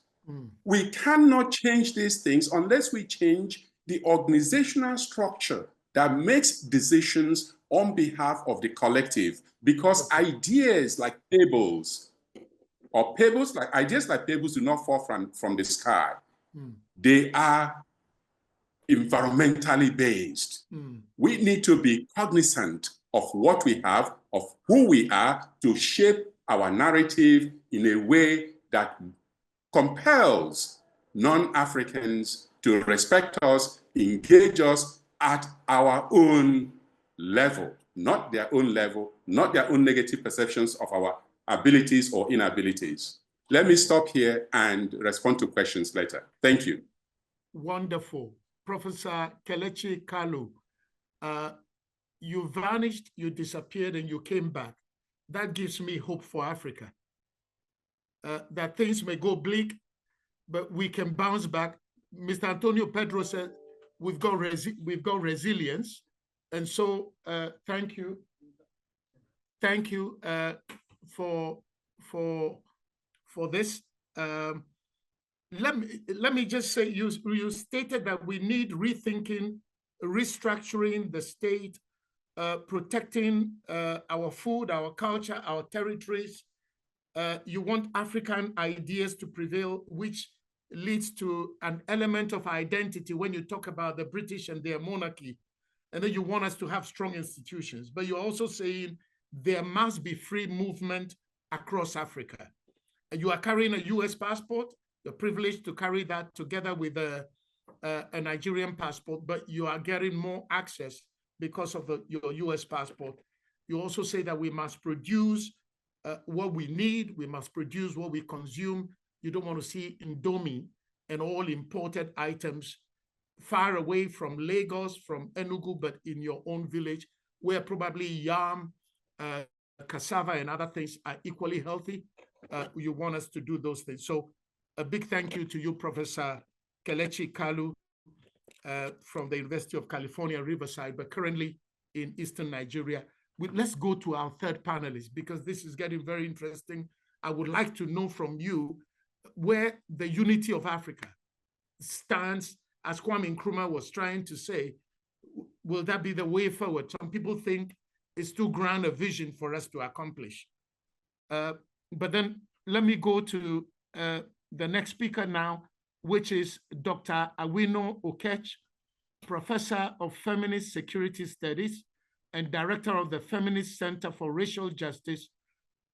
We cannot change these things unless we change the organizational structure that makes decisions on behalf of the collective, because ideas like pebbles do not fall from the sky. They are environmentally based. We need to be cognizant of what we have, of who we are, to shape our narrative in a way that compels non-Africans to respect us, engage us at our own level, not their own level, not their own negative perceptions of our abilities or inabilities. Let me stop here and respond to questions later. Thank you. Wonderful. Professor Kelechi Kalu, you vanished, you disappeared, and you came back. That gives me hope for Africa. That things may go bleak, but we can bounce back. Mr. Antonio Pedro said, we've got resilience. And so thank you. Thank you for for this. Let me just say, you stated that we need rethinking, restructuring the state, protecting our food, our culture, our territories. You want African ideas to prevail, which leads to an element of identity when you talk about the British and their monarchy. And then you want us to have strong institutions. But you're also saying there must be free movement across Africa. And you are carrying a US passport. You're privileged to carry that together with a Nigerian passport, but you are getting more access because of your US passport. You also say that we must produce what we need. We must produce what we consume. You don't want to see Indomie and all imported items far away from Lagos, from Enugu, but in your own village, where probably yam, cassava, and other things are equally healthy. You want us to do those things. So a big thank you to you, Professor Kelechi Kalu, from the University of California, Riverside, but currently in Eastern Nigeria. Let's go to our third panelist, because this is getting very interesting. I would like to know from you where the unity of Africa stands, as Kwame Nkrumah was trying to say. Will that be the way forward? Some people think it's too grand a vision for us to accomplish. But then let me go to the next speaker now, which is Dr. Awino Okech, Professor of Feminist Security Studies and Director of the Feminist Center for Racial Justice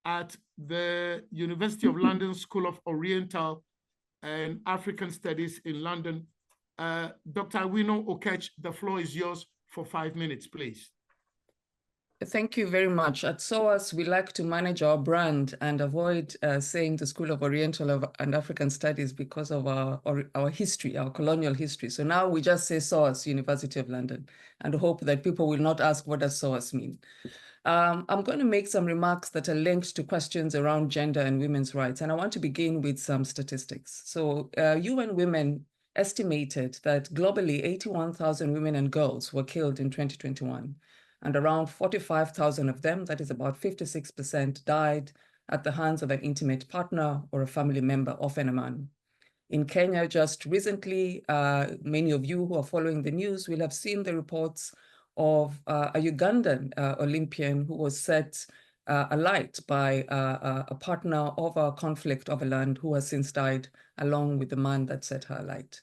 at the University of London School of Oriental and African Studies in London. Dr. Awino Okech, the floor is yours for 5 minutes, please. Thank you very much. At SOAS, we like to manage our brand and avoid saying the School of Oriental and African Studies because of our history, our colonial history. So now we just say SOAS, University of London, and hope that people will not ask, what does SOAS mean? I'm going to make some remarks that are linked to questions around gender and women's rights. And I want to begin with some statistics. So UN Women estimated that globally 81,000 women and girls were killed in 2021. And around 45,000 of them, that is about 56%, died at the hands of an intimate partner or a family member, often a man. In Kenya, just recently, many of you who are following the news will have seen the reports of a Ugandan Olympian who was set alight by a partner of a conflict of a land who has since died, along with the man that set her alight.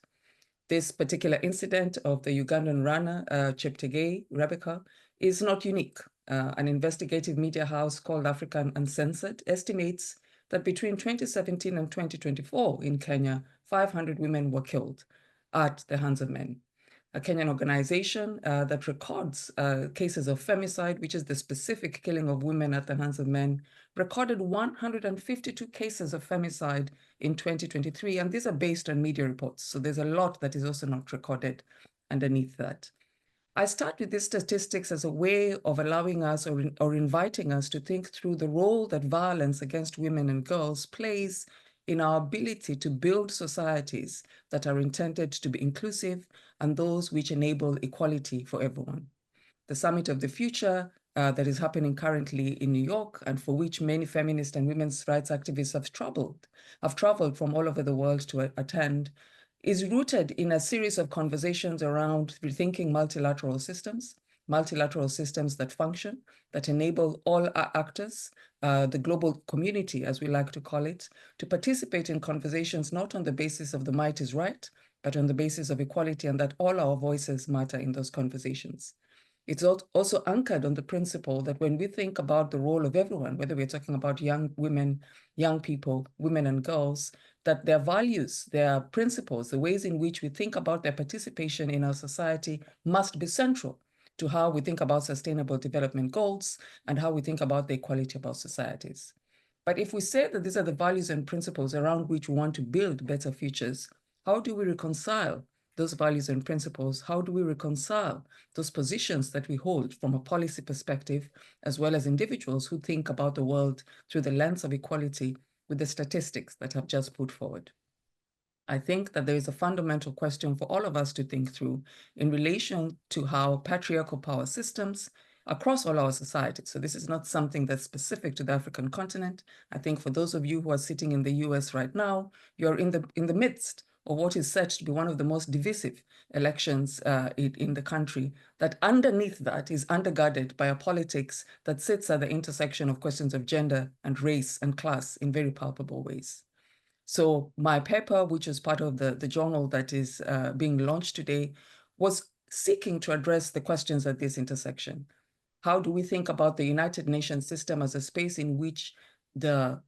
This particular incident of the Ugandan runner, Cheptegei Rebecca, is not unique. An investigative media house called African Uncensored estimates that between 2017 and 2024 in Kenya, 500 women were killed at the hands of men. A Kenyan organization that records cases of femicide, which is the specific killing of women at the hands of men, recorded 152 cases of femicide in 2023, and these are based on media reports. So there's a lot that is also not recorded underneath that. I start with these statistics as a way of allowing us or inviting us to think through the role that violence against women and girls plays in our ability to build societies that are intended to be inclusive and those which enable equality for everyone. The Summit of the Future that is happening currently in New York, and for which many feminist and women's rights activists have traveled from all over the world to attend, is rooted in a series of conversations around rethinking multilateral systems that function, that enable all actors, the global community, as we like to call it, to participate in conversations not on the basis of the might is right, but on the basis of equality, and that all our voices matter in those conversations. It's also anchored on the principle that when we think about the role of everyone, whether we're talking about young women, young people, women and girls, that their values, their principles, the ways in which we think about their participation in our society must be central to how we think about sustainable development goals and how we think about the equality of our societies. But if we say that these are the values and principles around which we want to build better futures, how do we reconcile those values and principles? How do we reconcile those positions that we hold from a policy perspective, as well as individuals who think about the world through the lens of equality with the statistics that I've just put forward? I think that there is a fundamental question for all of us to think through in relation to how patriarchal power systems across all our societies. So this is not something that's specific to the African continent. I think for those of you who are sitting in the US right now, you're in the midst of what is said to be one of the most divisive elections in the country, that underneath that is undergirded by a politics that sits at the intersection of questions of gender and race and class in very palpable ways. So my paper, which is part of the journal that is being launched today, was seeking to address the questions at this intersection. How do we think about the United Nations system as a space in which the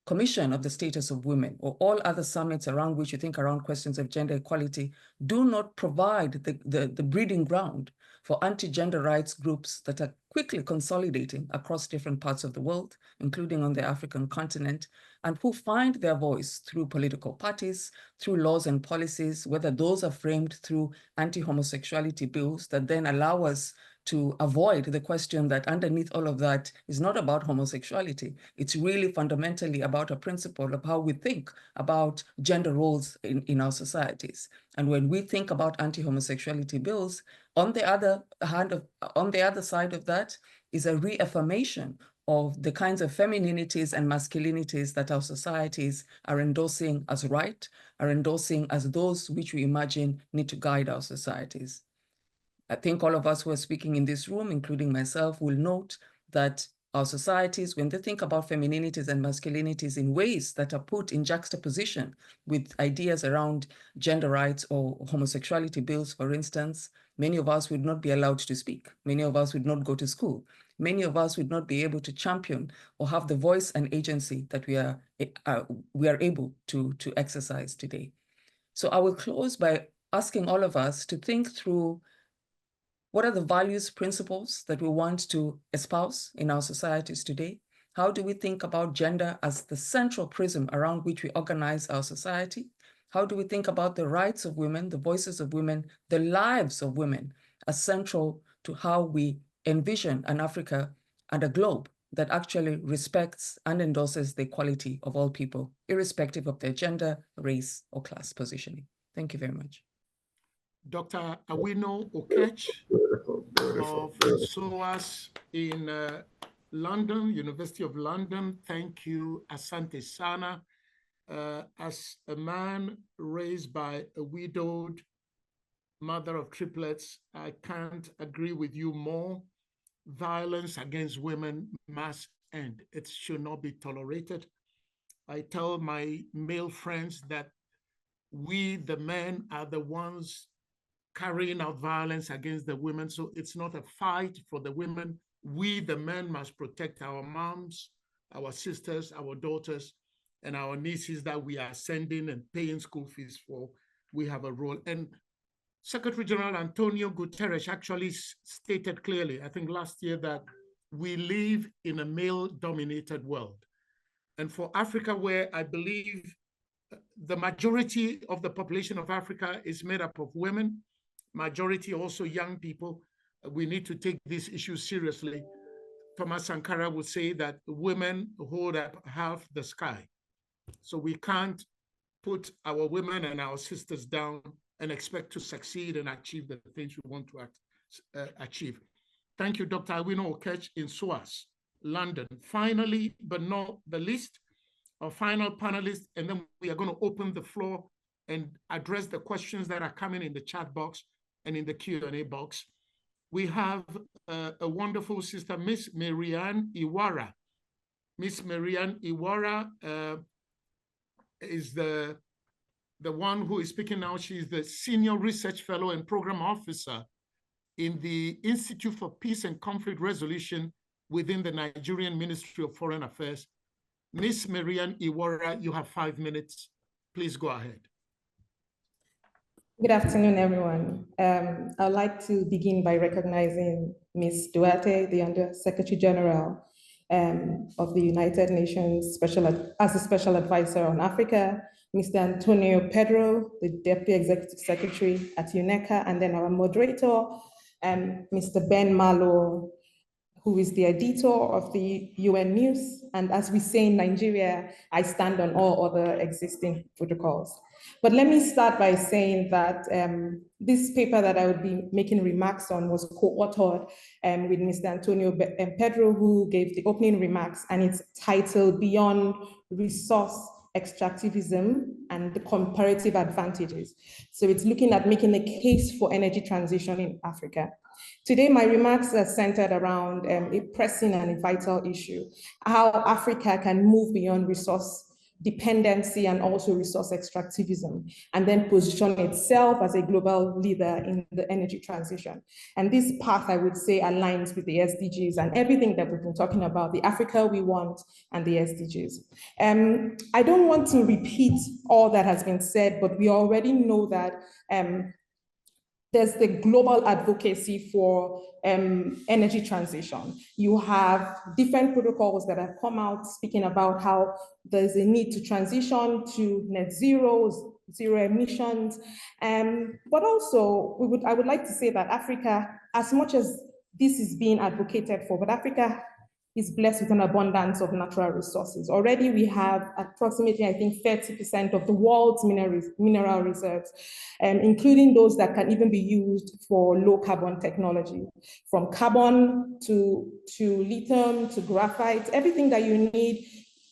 Commission of the Status of Women, or all other summits around which you think around questions of gender equality, do not provide the breeding ground for anti-gender rights groups that are quickly consolidating across different parts of the world, including on the African continent, and who find their voice through political parties, through laws and policies, whether those are framed through anti-homosexuality bills that then allow us to avoid the question that underneath all of that is not about homosexuality. It's really fundamentally about a principle of how we think about gender roles in our societies. And when we think about anti-homosexuality bills, on the other side of that is a reaffirmation of the kinds of femininities and masculinities that our societies are endorsing as right, are endorsing as those which we imagine need to guide our societies. I think all of us who are speaking in this room, including myself, will note that our societies, when they think about femininities and masculinities in ways that are put in juxtaposition with ideas around gender rights or homosexuality bills, for instance, many of us would not be allowed to speak. Many of us would not go to school. Many of us would not be able to champion or have the voice and agency that we are able to exercise today. So I will close by asking all of us to think through what are the values, principles that we want to espouse in our societies today? How do we think about gender as the central prism around which we organize our society? How do we think about the rights of women, the voices of women, the lives of women as central to how we envision an Africa and a globe that actually respects and endorses the equality of all people, irrespective of their gender, race, or class positioning? Thank you very much. Dr. Awino Okech of SOAS in London, University of London. Thank you, Asante Sana. As a man raised by a widowed mother of triplets, I can't agree with you more. Violence against women must end. It should not be tolerated. I tell my male friends that we, the men, are the ones carrying out violence against the women. So it's not a fight for the women. We, the men, must protect our moms, our sisters, our daughters, and our nieces that we are sending and paying school fees for. We have a role. And Secretary General Antonio Guterres actually stated clearly, I think last year, that we live in a male-dominated world. And for Africa, where I believe the majority of the population of Africa is made up of women, majority also young people, we need to take these issues seriously. Thomas Sankara would say that women hold up half the sky. So we can't put our women and our sisters down and expect to succeed and achieve the things we want to achieve. Thank you, Dr. Awino Okech in SOAS, London. Finally, but not the least, our final panelist, and then we are going to open the floor and address the questions that are coming in the chat box and in the Q&A box. We have a wonderful sister, Miss Marianne Iwara. Miss Marianne Iwara is the one who is speaking now. She's the Senior Research Fellow and Program Officer in the Institute for Peace and Conflict Resolution within the Nigerian Ministry of Foreign Affairs. Miss Marianne Iwara, you have 5 minutes. Please go ahead. Good afternoon, everyone. I'd like to begin by recognizing Ms. Duarte, the Under Secretary General of the United Nations as a Special Advisor on Africa, Mr. Antonio Pedro, the Deputy Executive Secretary at UNECA, and then our moderator, Mr. Ben Malo, who is the editor of the UN News. And as we say in Nigeria, I stand on all other existing protocols. But let me start by saying that this paper that I would be making remarks on was co-authored with Mr. Antonio Pedro, who gave the opening remarks, and it's titled Beyond Resource Extractivism and the Comparative Advantages. So it's looking at making a case for energy transition in Africa. Today, my remarks are centered around a pressing and a vital issue, how Africa can move beyond resource dependency and also resource extractivism, and then position itself as a global leader in the energy transition. And this path, I would say, aligns with the SDGs and everything that we've been talking about, the Africa we want and the SDGs. I don't want to repeat all that has been said, but we already know that there's the global advocacy for energy transition. You have different protocols that have come out speaking about how there's a need to transition to net zero, zero emissions. But also, I would like to say that Africa, as much as this is being advocated for, but Africa is blessed with an abundance of natural resources. Already we have approximately, I think, 30% of the world's mineral reserves, including those that can even be used for low carbon technology, from carbon to lithium to graphite, everything that you need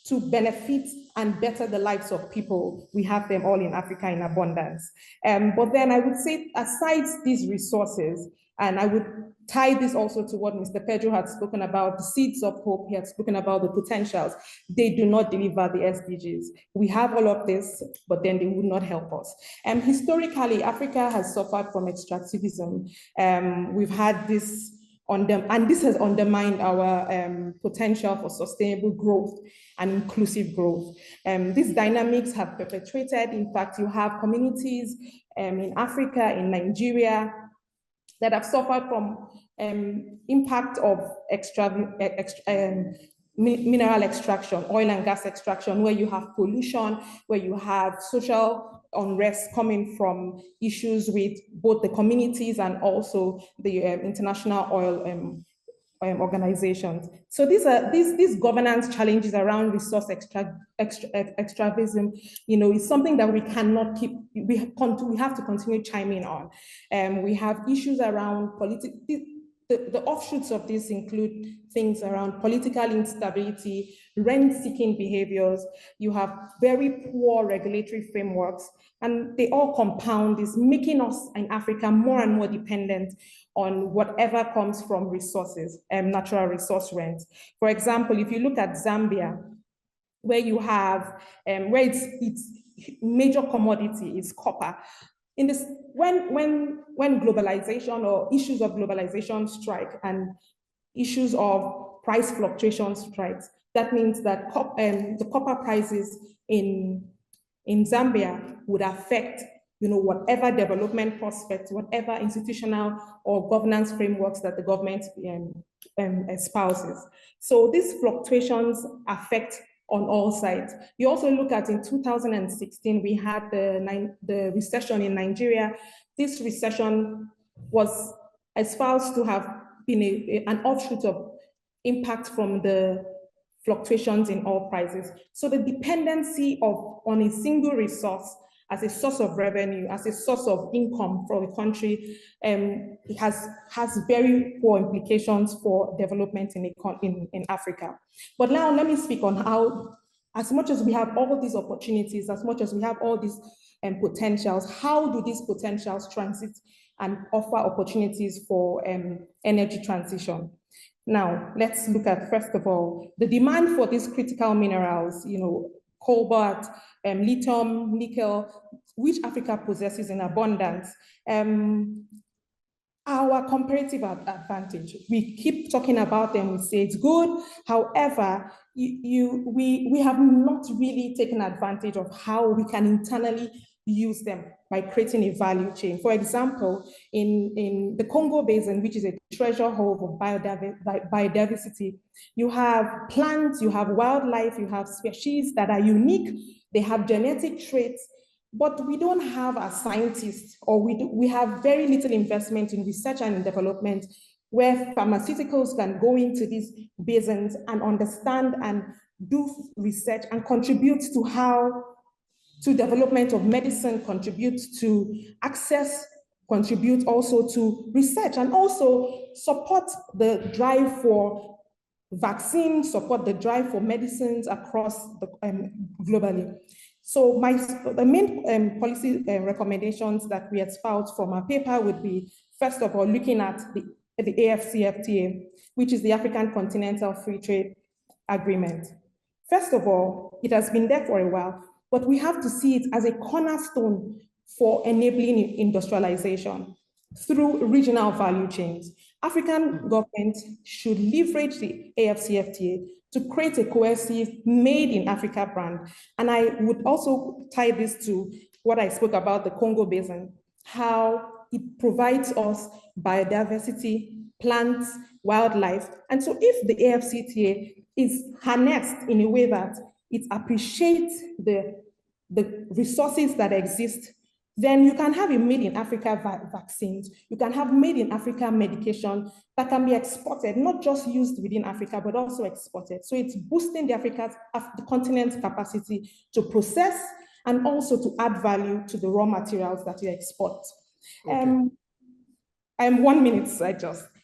to benefit and better the lives of people. We have them all in Africa in abundance. But then I would say, aside these resources, and I would tie this also to what Mr. Pedro had spoken about, the seeds of hope. He had spoken about the potentials. They do not deliver the SDGs. We have all of this, but then they would not help us. Historically, Africa has suffered from extractivism. We've had this and this has undermined our potential for sustainable growth and inclusive growth. These dynamics have perpetuated. In fact, you have communities in Africa, in Nigeria, that have suffered from impact of mineral extraction, oil and gas extraction, where you have pollution, where you have social unrest coming from issues with both the communities and also the international oil organizations. So these governance challenges around resource extractivism, is something that we cannot keep. We have to continue chiming on. We have issues around politics. The offshoots of this include things around political instability, rent-seeking behaviors. You have very poor regulatory frameworks, and they all compound this, making us in Africa more and more dependent on whatever comes from resources, natural resource rent. For example, if you look at Zambia, where you have, where its major commodity is copper. In this, when globalization or issues of globalization strike and issues of price fluctuation strikes, that means that the copper prices in Zambia would affect whatever development prospects, whatever institutional or governance frameworks that the government espouses. So these fluctuations affect on all sides. You also look at in 2016, we had the recession in Nigeria. This recession was espoused to have been an offshoot of impact from the fluctuations in oil prices. So the dependency on a single resource as a source of revenue, as a source of income for the country, it has very poor implications for development in Africa. But now let me speak on how, as much as we have all these opportunities, as much as we have all these potentials, how do these potentials transit and offer opportunities for energy transition? Now, let's look at, first of all, the demand for these critical minerals, cobalt, lithium, nickel, which Africa possesses in abundance. Our comparative advantage, we keep talking about them, we say it's good. However, we have not really taken advantage of how we can internally use them by creating a value chain. For example, in the Congo Basin, which is a treasure trove of biodiversity, you have plants, you have wildlife, you have species that are unique, they have genetic traits, but we don't have as scientists, or we have very little investment in research and in development where pharmaceuticals can go into these basins and understand and do research and contribute to how to development of medicine, contribute to access, contribute also to research, and also support the drive for vaccines, support the drive for medicines across the globally. So the main policy recommendations that we espouse from our paper would be, first of all, looking at the AFCFTA, which is the African Continental Free Trade Agreement. First of all, it has been there for a while, but we have to see it as a cornerstone for enabling industrialization through regional value chains. African governments should leverage the AFCFTA to create a cohesive Made in Africa brand. And I would also tie this to what I spoke about, the Congo Basin, how it provides us biodiversity, plants, wildlife. And so if the AFCFTA is harnessed in a way that it appreciates the resources that exist, then you can have a Made in Africa vaccines, you can have Made in Africa medication that can be exported, not just used within Africa, but also exported. So it's boosting the continent's capacity to process and also to add value to the raw materials that you export. Okay. 1 minute,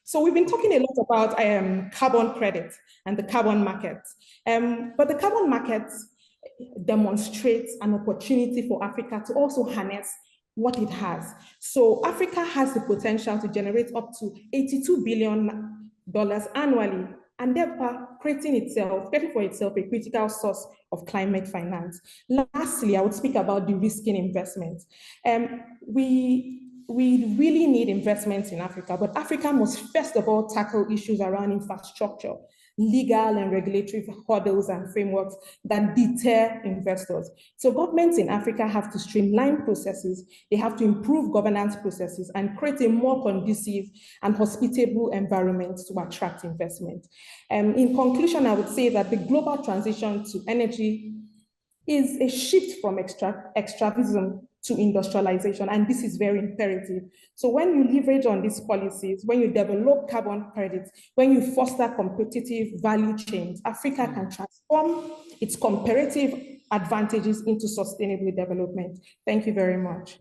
So we've been talking a lot about carbon credits and the carbon markets, but the carbon markets demonstrates an opportunity for Africa to also harness what it has. So Africa has the potential to generate up to $82 billion annually, and therefore creating for itself a critical source of climate finance. Lastly, I would speak about de-risking investments. We really need investments in Africa, but Africa must first of all tackle issues around infrastructure, legal and regulatory hurdles and frameworks that deter investors. So governments in Africa have to streamline processes, they have to improve governance processes and create a more conducive and hospitable environment to attract investment. In conclusion, I would say that the global transition to energy is a shift from extractivism to industrialization, and this is very imperative. So when you leverage on these policies, when you develop carbon credits, when you foster competitive value chains, Africa can transform its comparative advantages into sustainable development. Thank you very much.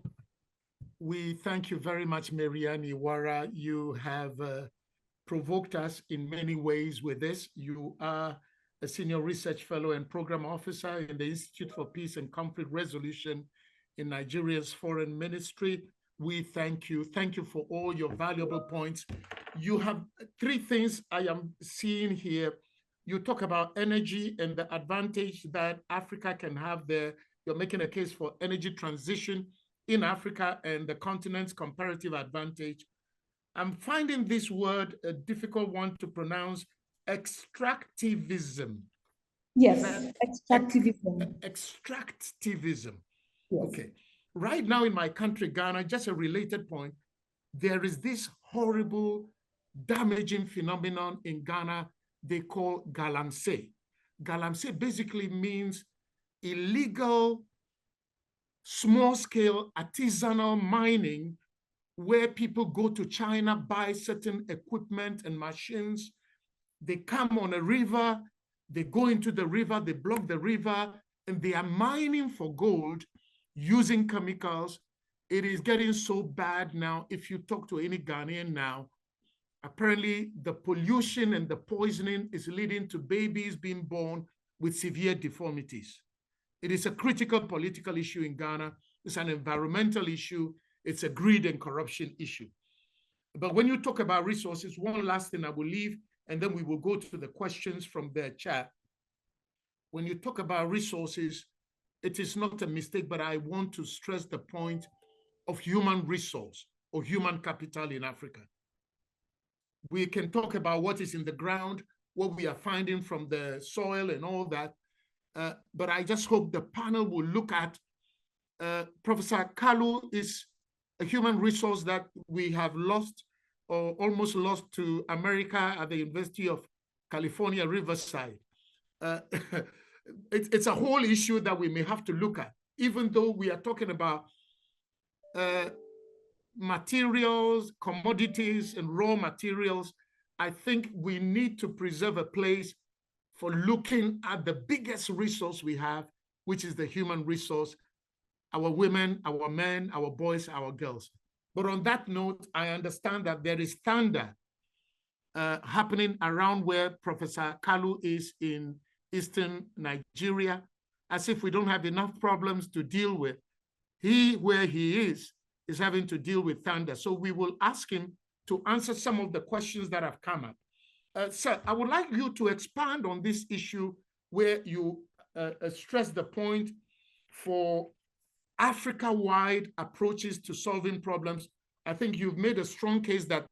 We thank you very much, Marianne Iwara. You have provoked us in many ways with this. You are a senior research fellow and program officer in the Institute for Peace and Conflict Resolution in Nigeria's foreign ministry. We thank you. Thank you for all your valuable points. You have three things I am seeing here. You talk about energy and the advantage that Africa can have there. You're making a case for energy transition in Africa and the continent's comparative advantage. I'm finding this word a difficult one to pronounce, extractivism. Yes, extractivism. Extractivism. Yes. Okay. Right now in my country, Ghana, just a related point, there is this horrible, damaging phenomenon in Ghana they call galamsey. Galamsey basically means illegal, small-scale artisanal mining where people go to China, buy certain equipment and machines. They come on a river, they go into the river, they block the river, and they are mining for gold using chemicals. It is getting so bad now. If you talk to any Ghanaian now, apparently the pollution and the poisoning is leading to babies being born with severe deformities. It is a critical political issue in Ghana. It's an environmental issue. It's a greed and corruption issue. But when you talk about resources, one last thing I will leave, and then we will go to the questions from the chat. When you talk about resources, it is not a mistake, but I want to stress the point of human resource or human capital in Africa. We can talk about what is in the ground, what we are finding from the soil and all that, but I just hope the panel will look at, Professor Kalu is a human resource that we have lost or almost lost to America at the University of California, Riverside. It's a whole issue that we may have to look at, even though we are talking about materials, commodities, and raw materials, I think we need to preserve a place for looking at the biggest resource we have, which is the human resource, our women, our men, our boys, our girls. But on that note, I understand that there is thunder happening around where Professor Kalu is in Eastern Nigeria, as if we don't have enough problems to deal with. He, where he is having to deal with thunder. So we will ask him to answer some of the questions that have come up. Sir, I would like you to expand on this issue where you stress the point for Africa-wide approaches to solving problems. I think you've made a strong case that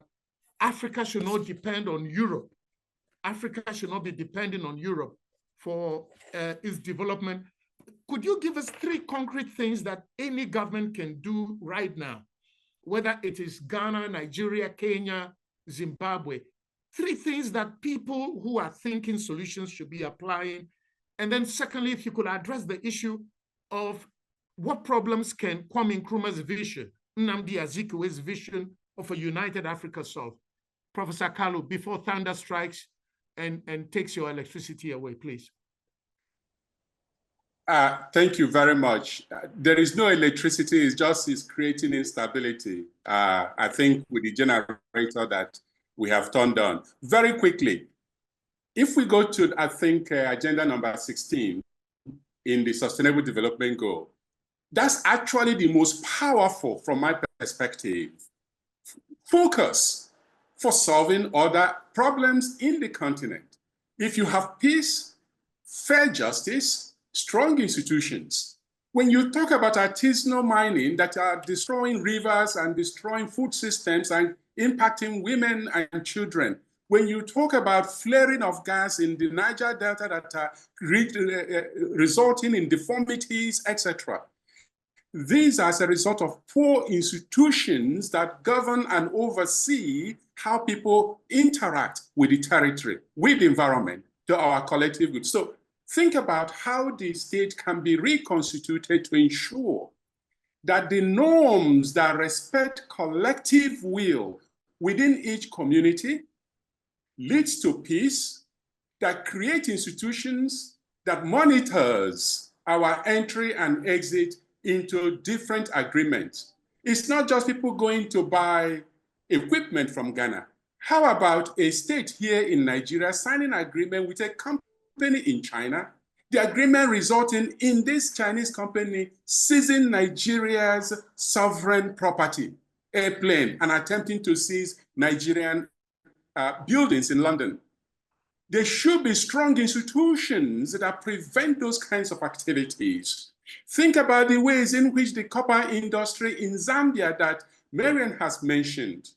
Africa should not depend on Europe. Africa should not be dependent on Europe for its development. Could you give us 3 concrete things that any government can do right now, whether it is Ghana, Nigeria, Kenya, Zimbabwe, 3 things that people who are thinking solutions should be applying? And then secondly, if you could address the issue of what problems can Kwame Nkrumah's vision, Nnamdi Azikiwe's vision of a united Africa solve? Professor Kalu, before thunder strikes and takes your electricity away, please. Thank you very much. There is no electricity, it's creating instability. I think with the generator that we have turned on. Very quickly, if we go to, I think, agenda number 16 in the Sustainable Development Goal, that's actually the most powerful from my perspective. Focus for solving other problems in the continent. If you have peace, fair justice, strong institutions, when you talk about artisanal mining that are destroying rivers and destroying food systems and impacting women and children, when you talk about flaring of gas in the Niger Delta that are resulting in deformities, etc., these are as a result of poor institutions that govern and oversee how people interact with the territory, with the environment, to our collective good. So think about how the state can be reconstituted to ensure that the norms that respect collective will within each community leads to peace, that create institutions that monitors our entry and exit into different agreements. It's not just people going to buy equipment from Ghana. How about a state here in Nigeria signing an agreement with a company in China, the agreement resulting in this Chinese company seizing Nigeria's sovereign property, airplane, and attempting to seize Nigerian buildings in London? There should be strong institutions that prevent those kinds of activities. Think about the ways in which the copper industry in Zambia that Marian has mentioned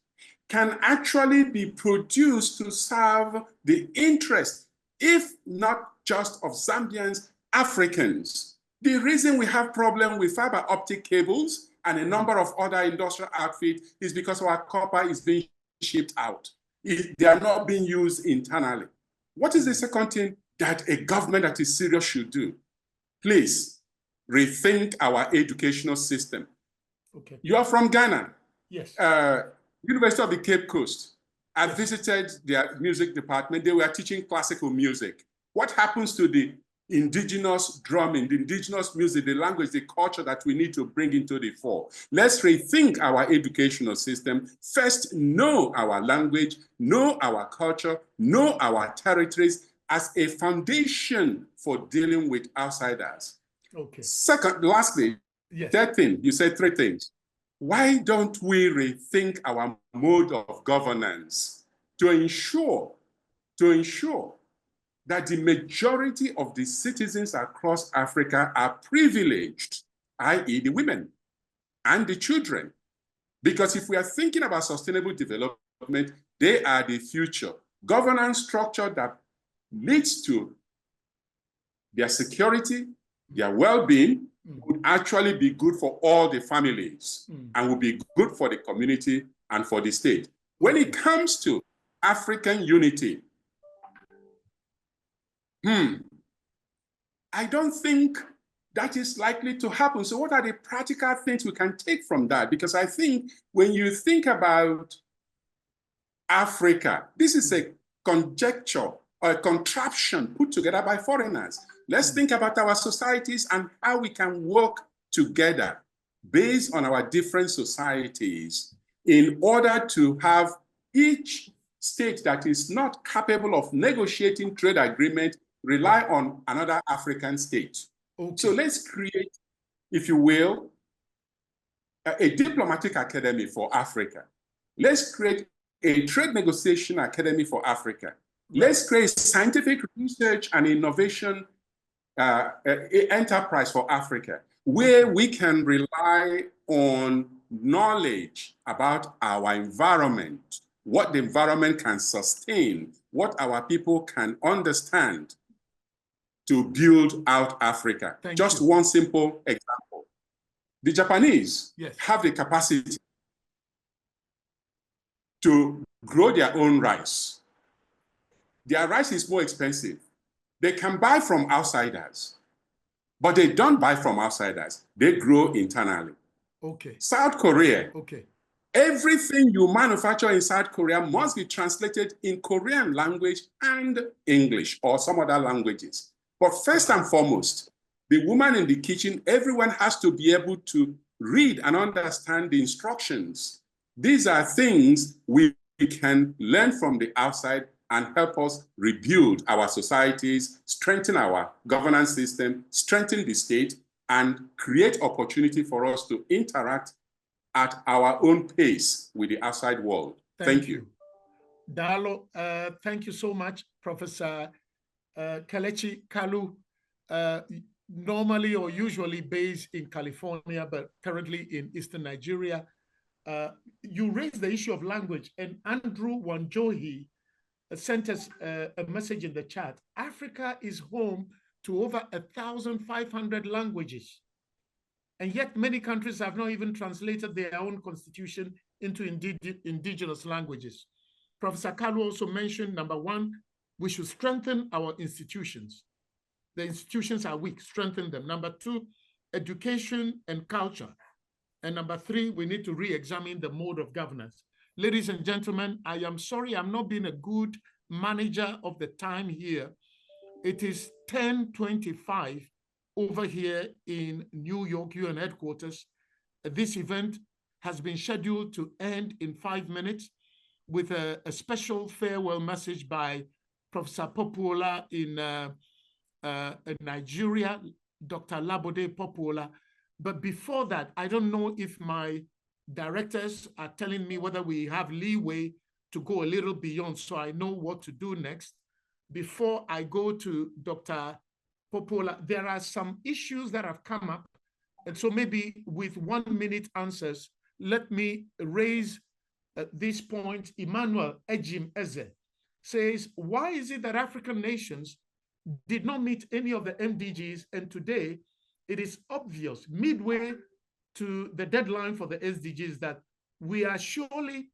can actually be produced to serve the interest, if not just of Zambians, Africans. The reason we have problem with fiber optic cables and a number of other industrial outfits is because our copper is being shipped out. They are not being used internally. What is the second thing that a government that is serious should do? Please, rethink our educational system. Okay. You are from Ghana. Yes. University of the Cape Coast. I visited their music department. They were teaching classical music. What happens to the indigenous drumming, the indigenous music, the language, the culture that we need to bring into the fore? Let's rethink our educational system. First, know our language, know our culture, know our territories as a foundation for dealing with outsiders. Okay. Second, lastly, yes. Third thing, you said 3 things. Why don't we rethink our mode of governance to ensure that the majority of the citizens across Africa are privileged, i.e. the women and the children? Because if we are thinking about sustainable development, they are the future. Governance structure that leads to their security, their well-being, would actually be good for all the families and would be good for the community and for the state. When it comes to African unity, I don't think that is likely to happen. So what are the practical things we can take from that? Because I think when you think about Africa, this is a conjecture or a contraption put together by foreigners. Let's think about our societies and how we can work together based on our different societies in order to have each state that is not capable of negotiating trade agreement rely on another African state. Okay. So let's create, if you will, a diplomatic academy for Africa. Let's create a trade negotiation academy for Africa. Right. Let's create scientific research and innovation enterprise for Africa, where we can rely on knowledge about our environment, what the environment can sustain, what our people can understand to build out Africa. Just one simple example. The Japanese have the capacity to grow their own rice. Their rice is more expensive. They can buy from outsiders, but they don't buy from outsiders. They grow internally. Okay. South Korea. Okay. Everything you manufacture in South Korea must be translated in Korean language and English or some other languages. But first and foremost, the woman in the kitchen, everyone has to be able to read and understand the instructions. These are things we can learn from the outside and help us rebuild our societies, strengthen our governance system, strengthen the state, and create opportunity for us to interact at our own pace with the outside world. Thank you. Dalo, thank you so much, Professor Kelechi Kalu, normally or usually based in California, but currently in Eastern Nigeria. You raised the issue of language, and Andrew Wanjohi sent us a message in the chat. Africa is home to over 1,500 languages, and yet many countries have not even translated their own constitution into indigenous languages. Professor Kalu also mentioned, number one, we should strengthen our institutions. The institutions are weak, strengthen them. Number two, education and culture. And number three, we need to re-examine the mode of governance. Ladies and gentlemen, I am sorry I'm not being a good manager of the time here. It is 10:25 over here in New York, UN headquarters. This event has been scheduled to end in 5 minutes with a special farewell message by Professor Popuola in Nigeria, Dr. Labode Popuola. But before that, I don't know if my directors are telling me whether we have leeway to go a little beyond so I know what to do next. Before I go to Dr. Popuola, there are some issues that have come up. And so maybe with 1 minute answers, let me raise this point. Emmanuel Ejim Eze says, why is it that African nations did not meet any of the MDGs, and today it is obvious midway to the deadline for the SDGs that we are surely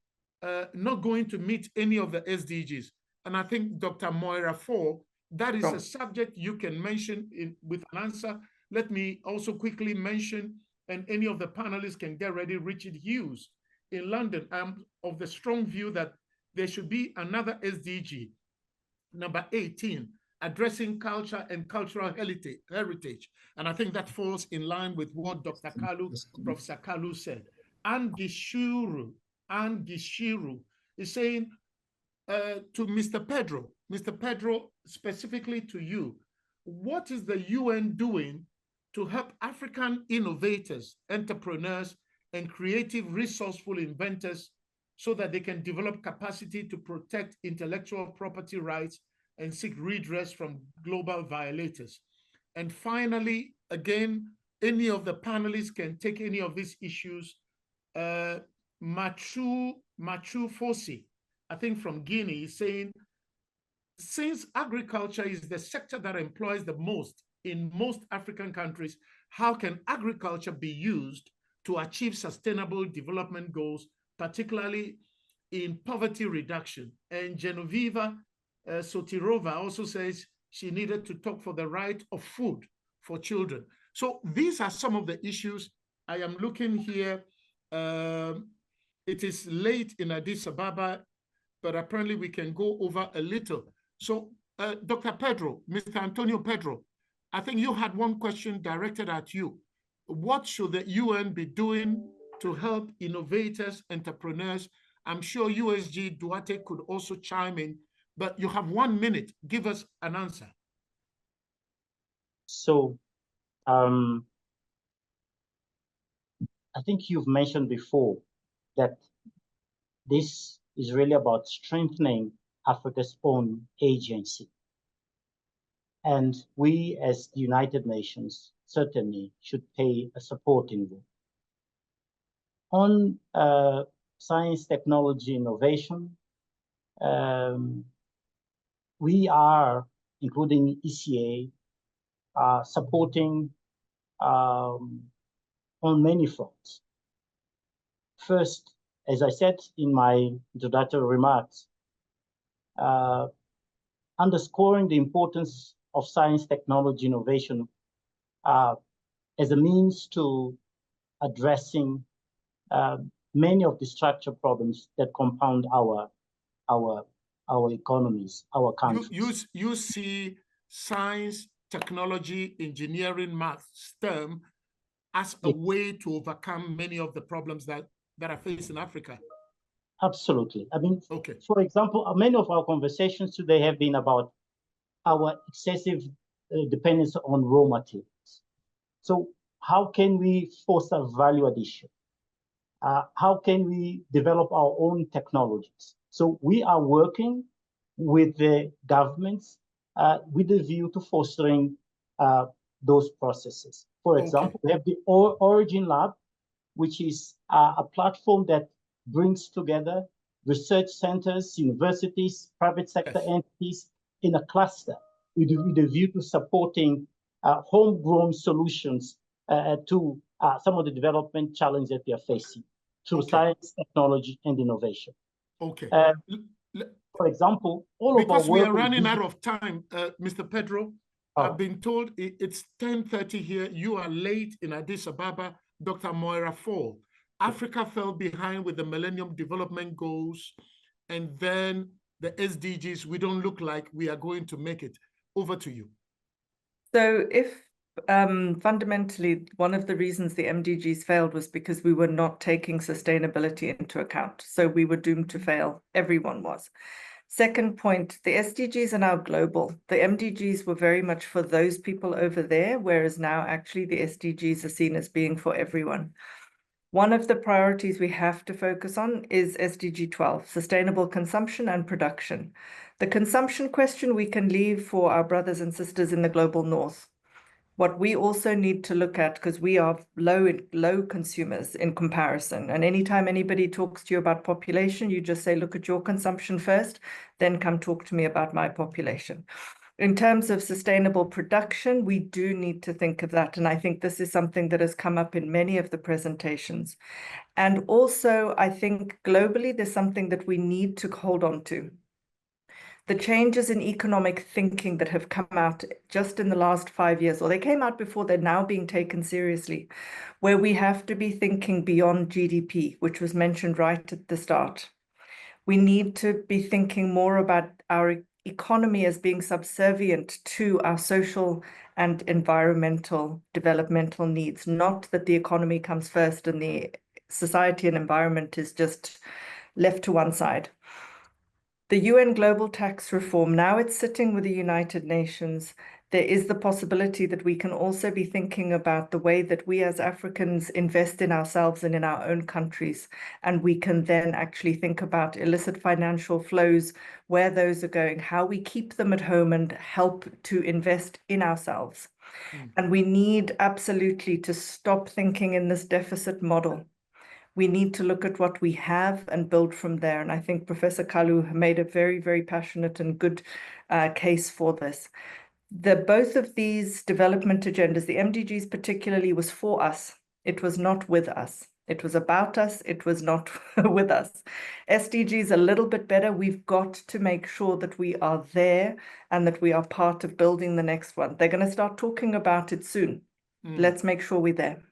not going to meet any of the SDGs? And I think Dr. Moira Fore, that is a subject you can mention with an answer. Let me also quickly mention, and any of the panelists can get ready, Richard Hughes in London. I'm of the strong view that there should be another SDG, number 18, addressing culture and cultural heritage. And I think that falls in line with what Dr. Kalu, Professor Kalu said. And Gishiru is saying to Mr. Pedro, specifically to you, what is the UN doing to help African innovators, entrepreneurs, and creative, resourceful inventors so that they can develop capacity to protect intellectual property rights and seek redress from global violators? And finally, again, any of the panelists can take any of these issues. Machu Fosi, I think from Guinea, is saying, since agriculture is the sector that employs the most in most African countries, how can agriculture be used to achieve sustainable development goals, particularly in poverty reduction? And Genoveva Sotirova also says she needed to talk for the right of food for children. So these are some of the issues. I am looking here. It is late in Addis Ababa, but apparently we can go over a little. So Dr. Pedro, Mr. Antonio Pedro, I think you had one question directed at you. What should the UN be doing to help innovators, entrepreneurs? I'm sure USG Duarte could also chime in, but you have 1 minute. Give us an answer. So I think you've mentioned before that this is really about strengthening Africa's own agency. And we as the United Nations certainly should play a supporting role. On science, technology, innovation, we are, including ECA, supporting on many fronts. First, as I said in my introductory remarks, underscoring the importance of science, technology, innovation as a means to addressing many of the structural problems that compound our economies, our countries. You see science, technology, engineering, math, STEM as a way to overcome many of the problems that are faced in Africa. Absolutely. I mean, okay. For example, many of our conversations today have been about our excessive dependence on raw materials. So how can we foster value addition? How can we develop our own technologies? So we are working with the governments with a view to fostering those processes. For example, we have the Origin Lab, which is a platform that brings together research centers, universities, private sector entities in a cluster with a view to supporting homegrown solutions to some of the development challenges that we are facing through science, technology, and innovation. Okay. For example, because we are running out of time, Mr. Pedro, I've been told it's 10:30 here. You are late in Addis Ababa. Dr. Moira Fall. Africa fell behind with the Millennium Development Goals, and then the SDGs. We don't look like we are going to make it. Over to you. So if fundamentally, one of the reasons the MDGs failed was because we were not taking sustainability into account. So we were doomed to fail. Everyone was. Second point, the SDGs are now global. The MDGs were very much for those people over there, whereas now actually the SDGs are seen as being for everyone. One of the priorities we have to focus on is SDG 12, sustainable consumption and production. The consumption question we can leave for our brothers and sisters in the global north. What we also need to look at, because we are low consumers in comparison, and anytime anybody talks to you about population, you just say, look at your consumption first, then come talk to me about my population. In terms of sustainable production, we do need to think of that. And I think this is something that has come up in many of the presentations. And also, I think globally, there's something that we need to hold on to. The changes in economic thinking that have come out just in the last 5 years, or they came out before, they're now being taken seriously, where we have to be thinking beyond GDP, which was mentioned right at the start. We need to be thinking more about our economy as being subservient to our social and environmental developmental needs, not that the economy comes first and the society and environment is just left to one side. The UN Global Tax Reform, now it's sitting with the United Nations. There is the possibility that we can also be thinking about the way that we as Africans invest in ourselves and in our own countries. And we can then actually think about illicit financial flows, where those are going, how we keep them at home and help to invest in ourselves. And we need absolutely to stop thinking in this deficit model. We need to look at what we have and build from there. And I think Professor Kalu made a very, very passionate and good case for this. Both of these development agendas, the MDGs particularly, was for us. It was not with us. It was about us. It was not with us. SDGs a little bit better. We've got to make sure that we are there and that we are part of building the next one. They're going to start talking about it soon. Let's make sure we're there.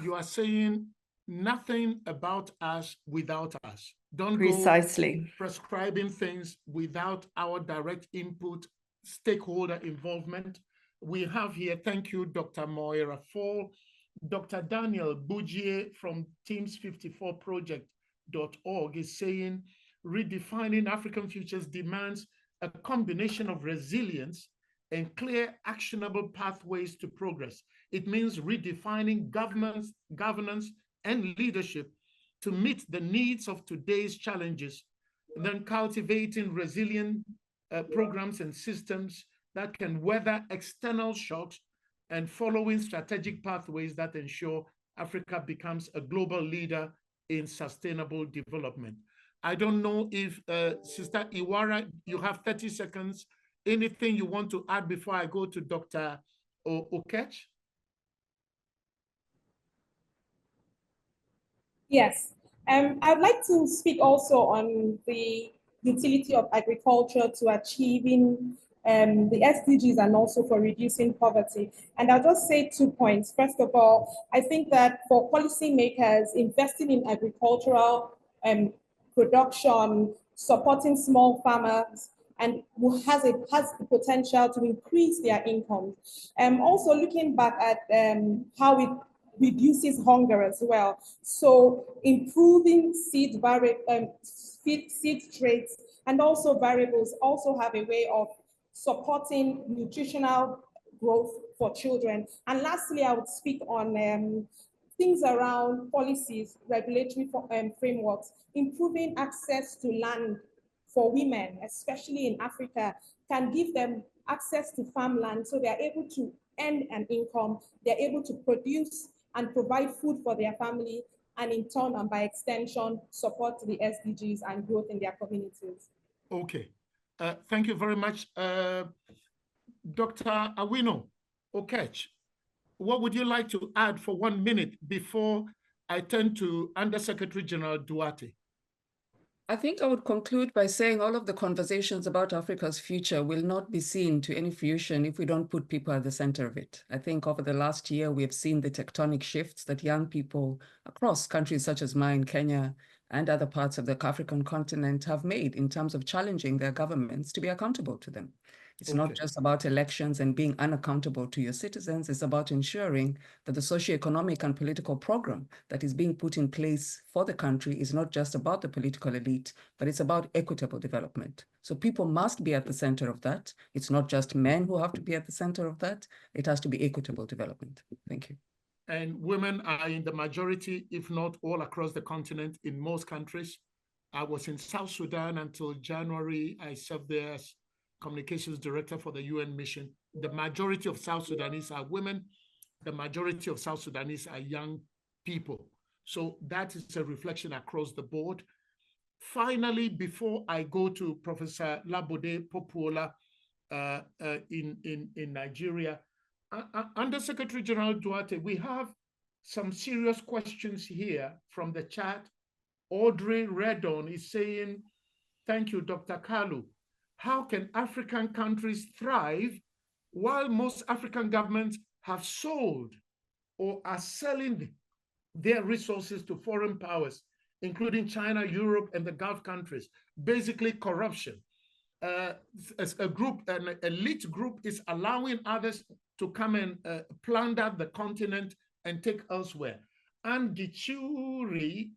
You are saying nothing about us without us. Don't Precisely. go prescribing things without our direct input, stakeholder involvement. We have here, thank you, Dr. Moira Fall, Dr. Daniel Bougier from Teams54project.org is saying, redefining African futures demands a combination of resilience and clear, actionable pathways to progress. It means redefining governance and leadership to meet the needs of today's challenges, and then cultivating resilient programs and systems that can weather external shocks and following strategic pathways that ensure Africa becomes a global leader in sustainable development. I don't know if Sister Iwara, you have 30 seconds. Anything you want to add before I go to Dr. Okech? Yes, I'd like to speak also on the utility of agriculture to achieving the SDGs and also for reducing poverty. And I'll just say 2 points. First of all, I think that for policymakers, investing in agricultural production, supporting small farmers, and who has the potential to increase their income. Also looking back at how it reduces hunger as well. So improving seed traits and also variables also have a way of supporting nutritional growth for children. And lastly, I would speak on things around policies, regulatory frameworks, improving access to land for women, especially in Africa, can give them access to farmland so they're able to earn an income, they're able to produce and provide food for their family, and in turn and by extension, support the SDGs and growth in their communities. Okay, thank you very much. Dr. Awino Okech, what would you like to add for 1 minute before I turn to Undersecretary General Duarte? I think I would conclude by saying all of the conversations about Africa's future will not be seen to any fruition if we don't put people at the center of it. I think over the last year, we have seen the tectonic shifts that young people across countries such as mine, Kenya, and other parts of the African continent have made in terms of challenging their governments to be accountable to them. It's not just about elections and being unaccountable to your citizens. It's about ensuring that the socioeconomic and political program that is being put in place for the country is not just about the political elite, but it's about equitable development. So people must be at the center of that. It's not just men who have to be at the center of that. It has to be equitable development. Thank you. And women are in the majority, if not all across the continent in most countries. I was in South Sudan until January. I served there as communications director for the UN mission. The majority of South Sudanese are women. The majority of South Sudanese are young people. So that is a reflection across the board. Finally, before I go to Professor Labode Popola in Nigeria, Undersecretary General Duarte, we have some serious questions here from the chat. Audrey Redon is saying, thank you, Dr. Kalu. How can African countries thrive while most African governments have sold or are selling their resources to foreign powers, including China, Europe, and the Gulf countries? Basically corruption. As a group, an elite group is allowing others to come and plunder the continent and take elsewhere. And Gichuri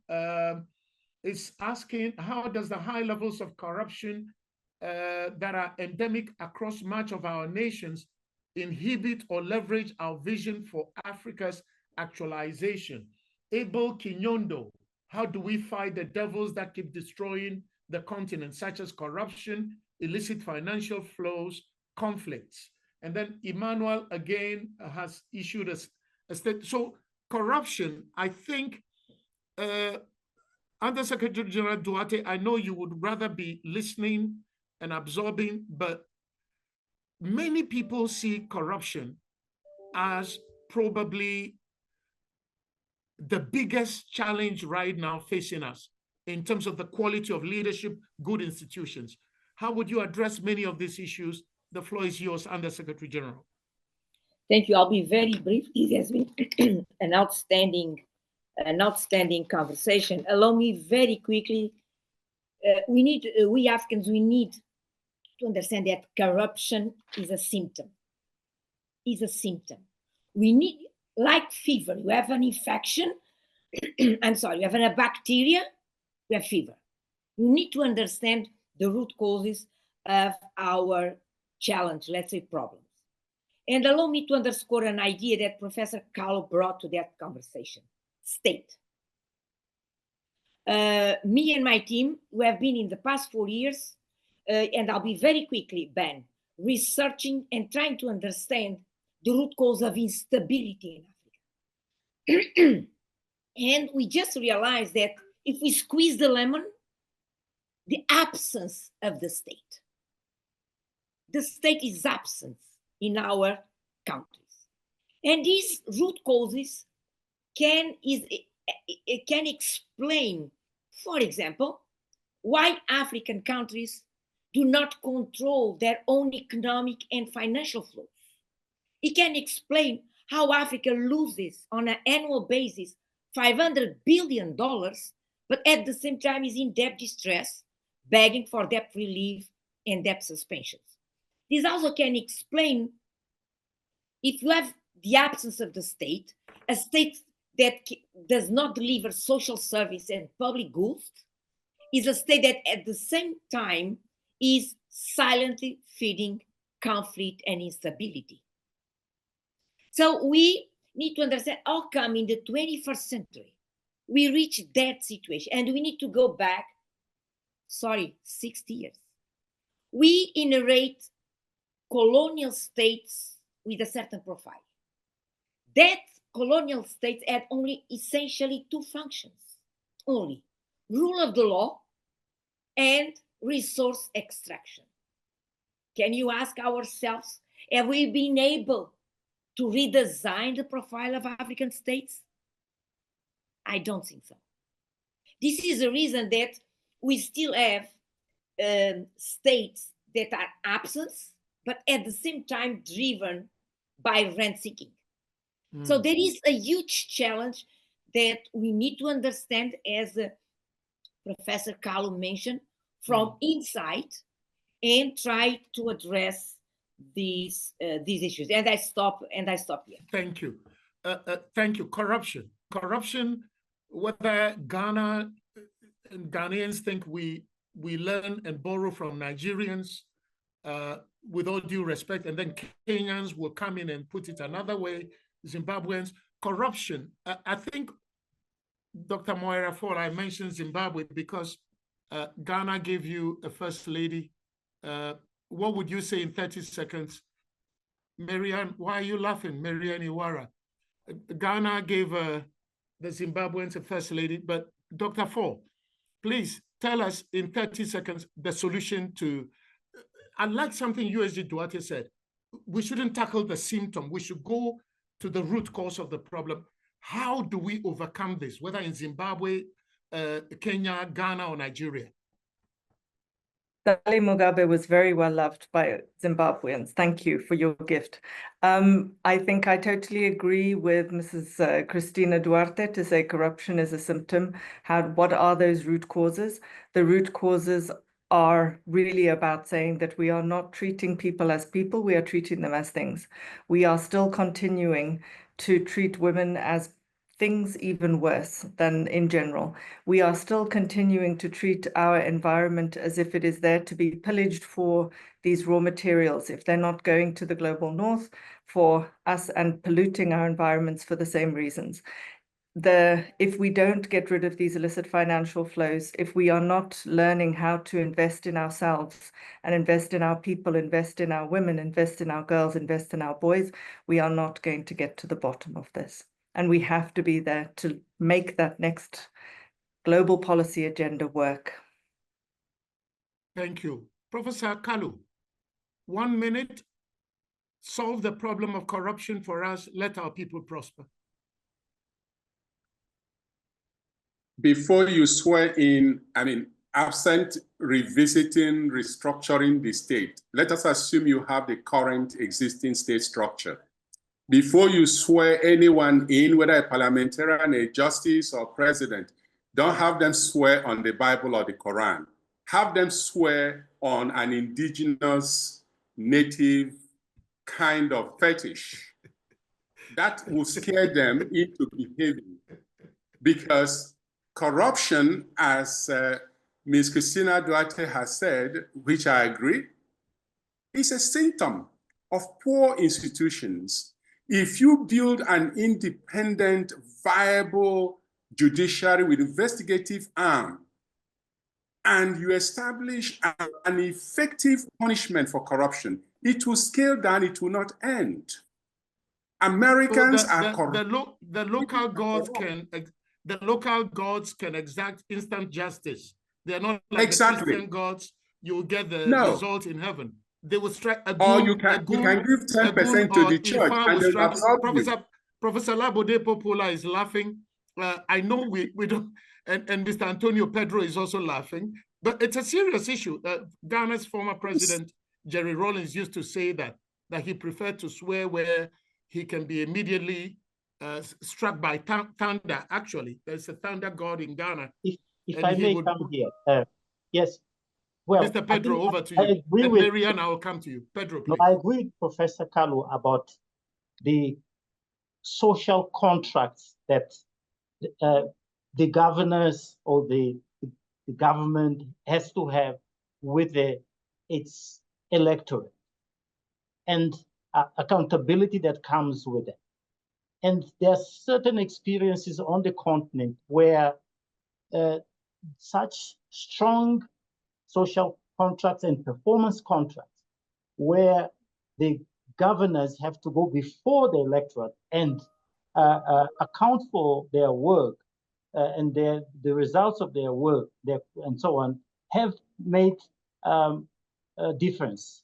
is asking, how does the high levels of corruption that are endemic across much of our nations inhibit or leverage our vision for Africa's actualization? Abel Kinyondo, how do we fight the devils that keep destroying the continent, such as corruption, illicit financial flows, conflicts? And then Emmanuel again has issued a state. So corruption, I think, Undersecretary General Duarte, I know you would rather be listening and absorbing, but many people see corruption as probably the biggest challenge right now facing us in terms of the quality of leadership, good institutions. How would you address many of these issues? The floor is yours, Undersecretary General. Thank you. I'll be very brief. It has been an outstanding conversation. Allow me very quickly. We Africans, we need to understand that corruption is a symptom. We need, like fever, you have an infection. I'm sorry, you have a bacteria, you have fever. You need to understand the root causes of our challenge, let's say problems. And allow me to underscore an idea that Professor Carlo brought to that conversation: state. Me and my team, we have been in the past 4 years, and I'll be very quickly, Ben, researching and trying to understand the root cause of instability in Africa. And we just realized that if we squeeze the lemon, the absence of the state is absent in our countries. And these root causes can explain, for example, why African countries do not control their own economic and financial flows. It can explain how Africa loses on an annual basis $500 billion, but at the same time is in debt distress, begging for debt relief and debt suspensions. This also can explain, if you have the absence of the state, a state that does not deliver social service and public goods, is a state that at the same time is silently feeding conflict and instability. So we need to understand how come in the 21st century we reach that situation, and we need to go back, 60 years. We inherit colonial states with a certain profile. That colonial states had only essentially two functions, only: rule of the law and resource extraction. Can you ask ourselves, have we been able to redesign the profile of African states? I don't think so. This is the reason that we still have states that are absent, but at the same time driven by rent seeking. So there is a huge challenge that we need to understand, as Professor Carlo mentioned, from inside, and try to address these issues. And I stop here. Thank you. Thank you. Corruption, whether Ghanaians think we learn and borrow from Nigerians, with all due respect, and then Kenyans will come in and put it another way, Zimbabweans. Corruption, I think, Dr. Moira Fall, I mentioned Zimbabwe because Ghana gave you a first lady. What would you say in 30 seconds? Marianne, why are you laughing? Marianne Iwara. Ghana gave the Zimbabweans a first lady, but Dr. Fall, please tell us in 30 seconds the solution to, I like something USG Duarte said, we shouldn't tackle the symptom, we should go to the root cause of the problem. How do we overcome this, whether in Zimbabwe, Kenya, Ghana, or Nigeria? Dali Mugabe was very well loved by Zimbabweans. Thank you for your gift. I think I totally agree with Mrs. Christina Duarte to say corruption is a symptom. What are those root causes? The root causes are really about saying that we are not treating people as people, we are treating them as things. We are still continuing to treat women as things, even worse than in general. We are still continuing to treat our environment as if it is there to be pillaged for these raw materials, if they're not going to the global north for us and polluting our environments for the same reasons. If we don't get rid of these illicit financial flows, if we are not learning how to invest in ourselves and invest in our people, invest in our women, invest in our girls, invest in our boys, we are not going to get to the bottom of this. And we have to be there to make that next global policy agenda work. Thank you. Professor Kalu, 1 minute, solve the problem of corruption for us, let our people prosper. Before you swear in, absent revisiting, restructuring the state, let us assume you have the current existing state structure. before you swear anyone in, whether a parliamentarian, a justice, or president, don't have them swear on the Bible or the Quran. Have them swear on an indigenous, native kind of fetish. That will scare them into behaving. Because corruption, as Ms. Christina Duarte has said, which I agree, is a symptom of poor institutions. If you build an independent, viable judiciary with investigative arm, and you establish an effective punishment for corruption, it will scale down, it will not end. Americans are corrupt. The local gods can exact instant justice. They're not like the Christian gods. You will get the result in heaven. They will strike a goon. Or you can give 10% to the church and they'll absolve you. Professor Labode Popola is laughing. I know we don't, and Mr. Antonio Pedro is also laughing, but it's a serious issue. Ghana's former president, Jerry Rawlings, used to say that he preferred to swear where he can be immediately struck by thunder. Actually, there's a thunder god in Ghana. If I may come here, yes. Well, Mr. Pedro, over to you. And Marianne, I will come to you. Pedro, please. No, I agree with Professor Kalu about the social contracts that the governors or the government has to have with its electorate, and accountability that comes with it. And there are certain experiences on the continent where such strong social contracts and performance contracts, where the governors have to go before the electorate and account for their work and the results of their work, and so on, have made a difference.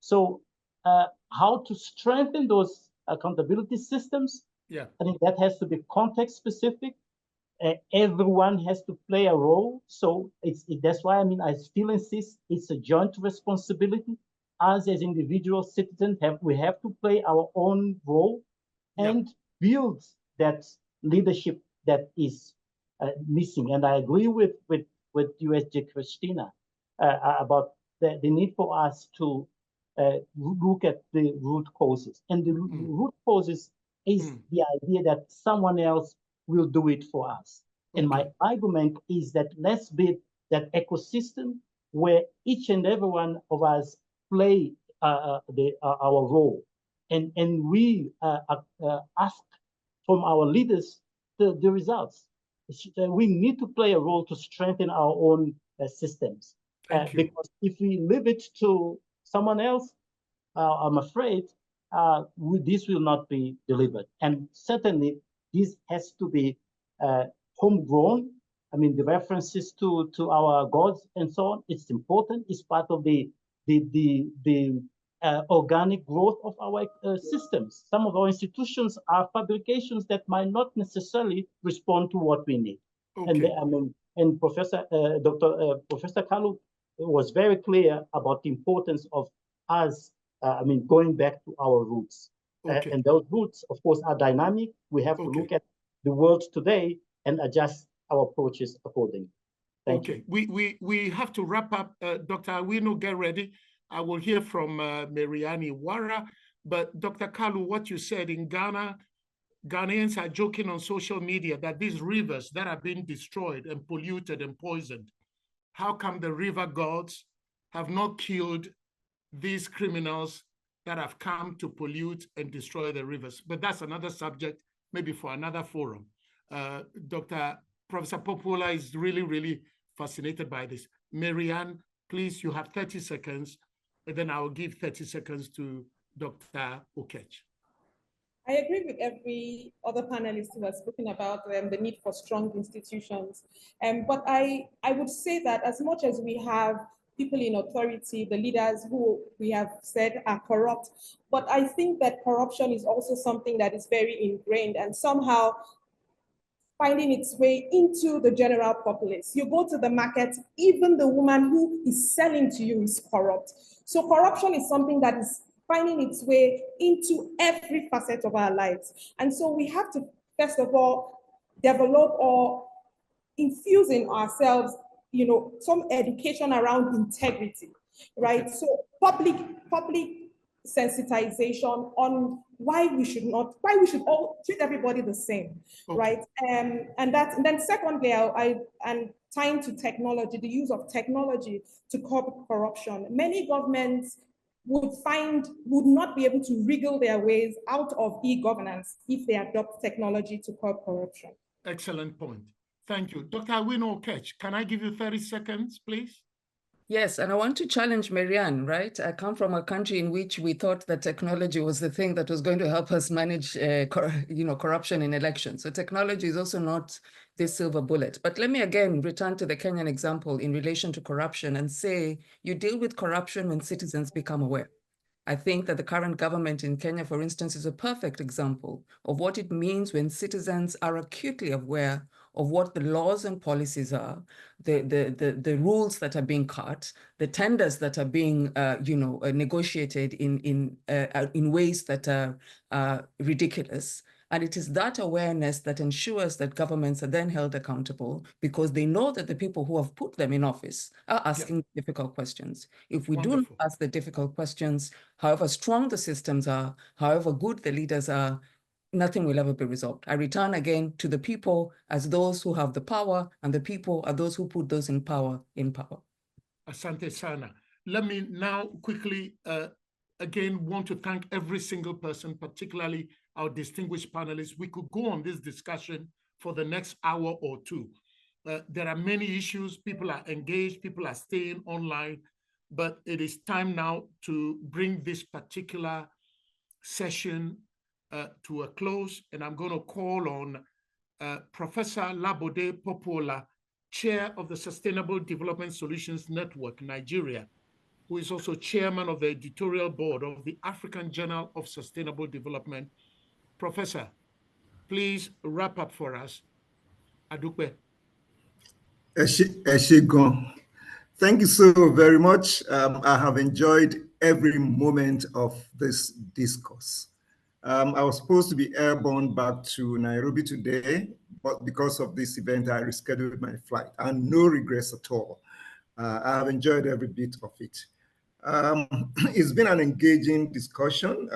So how to strengthen those accountability systems? Yeah, I think that has to be context specific. Everyone has to play a role. So that's why I still insist it's a joint responsibility. Us as individual citizens we have to play our own role and build that leadership that is missing. And I agree with USG Christina about the need for us to look at the root causes. And the root causes is the idea that someone else will do it for us. And my argument is that let's build that ecosystem where each and every one of us play our role. And we ask from our leaders the results. We need to play a role to strengthen our own systems. Because if we leave it to someone else, I'm afraid this will not be delivered. And certainly, this has to be homegrown. The references to our gods and so on, it's important. It's part of the organic growth of our systems. Some of our institutions are fabrications that might not necessarily respond to what we need. And Professor Kalu was very clear about the importance of us, going back to our roots. And those roots, of course, are dynamic. We have to look at the world today and adjust our approaches accordingly. Thank you. We have to wrap up. Dr. Awino, get ready. I will hear from Mariani Wara. But Dr. Kalu, what you said in Ghana, Ghanaians are joking on social media that these rivers that are being destroyed and polluted and poisoned, how come the river gods have not killed these criminals that have come to pollute and destroy the rivers? But that's another subject, maybe for another forum. Professor Popola is really, really fascinated by this. Marianne, please, you have 30 seconds, and then I will give 30 seconds to Dr. Okech. I agree with every other panelist who has spoken about the need for strong institutions. But I would say that as much as we have people in authority, the leaders who we have said are corrupt, but I think that corruption is also something that is very ingrained and somehow finding its way into the general populace. You go to the market, even the woman who is selling to you is corrupt. So corruption is something that is finding its way into every facet of our lives. And so we have to, first of all, develop or infuse in ourselves, some education around integrity, right? Okay. So public sensitization on why we should all treat everybody the same, okay. Right? And then secondly, and tying to technology, the use of technology to curb corruption. Many governments would not be able to wriggle their ways out of e-governance if they adopt technology to curb corruption. Excellent point. Thank you. Dr. Awino-Okech, can I give you 30 seconds, please? Yes, and I want to challenge Marianne, right? I come from a country in which we thought that technology was the thing that was going to help us manage corruption in elections. So technology is also not this silver bullet. But let me again return to the Kenyan example in relation to corruption and say you deal with corruption when citizens become aware. I think that the current government in Kenya, for instance, is a perfect example of what it means when citizens are acutely aware of what the laws and policies are, the rules that are being cut, the tenders that are being negotiated in ways that are ridiculous. And it is that awareness that ensures that governments are then held accountable because they know that the people who have put them in office are asking difficult questions. If we do not ask the difficult questions, however strong the systems are, however good the leaders are, nothing will ever be resolved. I return again to the people as those who have the power, and the people are those who put those in power in power. Asante Sana. Let me now quickly again want to thank every single person, particularly our distinguished panelists. We could go on this discussion for the next hour or two. There are many issues. People are engaged, people are staying online, but it is time now to bring this particular session to a close. And I'm going to call on Professor Labode Popola, Chair of the Sustainable Development Solutions Network, Nigeria, who is also chairman of the editorial board of the African Journal of Sustainable Development. Professor, please wrap up for us. Adupe. Eshegon. Thank you so very much. I have enjoyed every moment of this discourse. I was supposed to be airborne back to Nairobi today, but because of this event, I rescheduled my flight, and no regrets at all. I have enjoyed every bit of it. It's been an engaging discussion,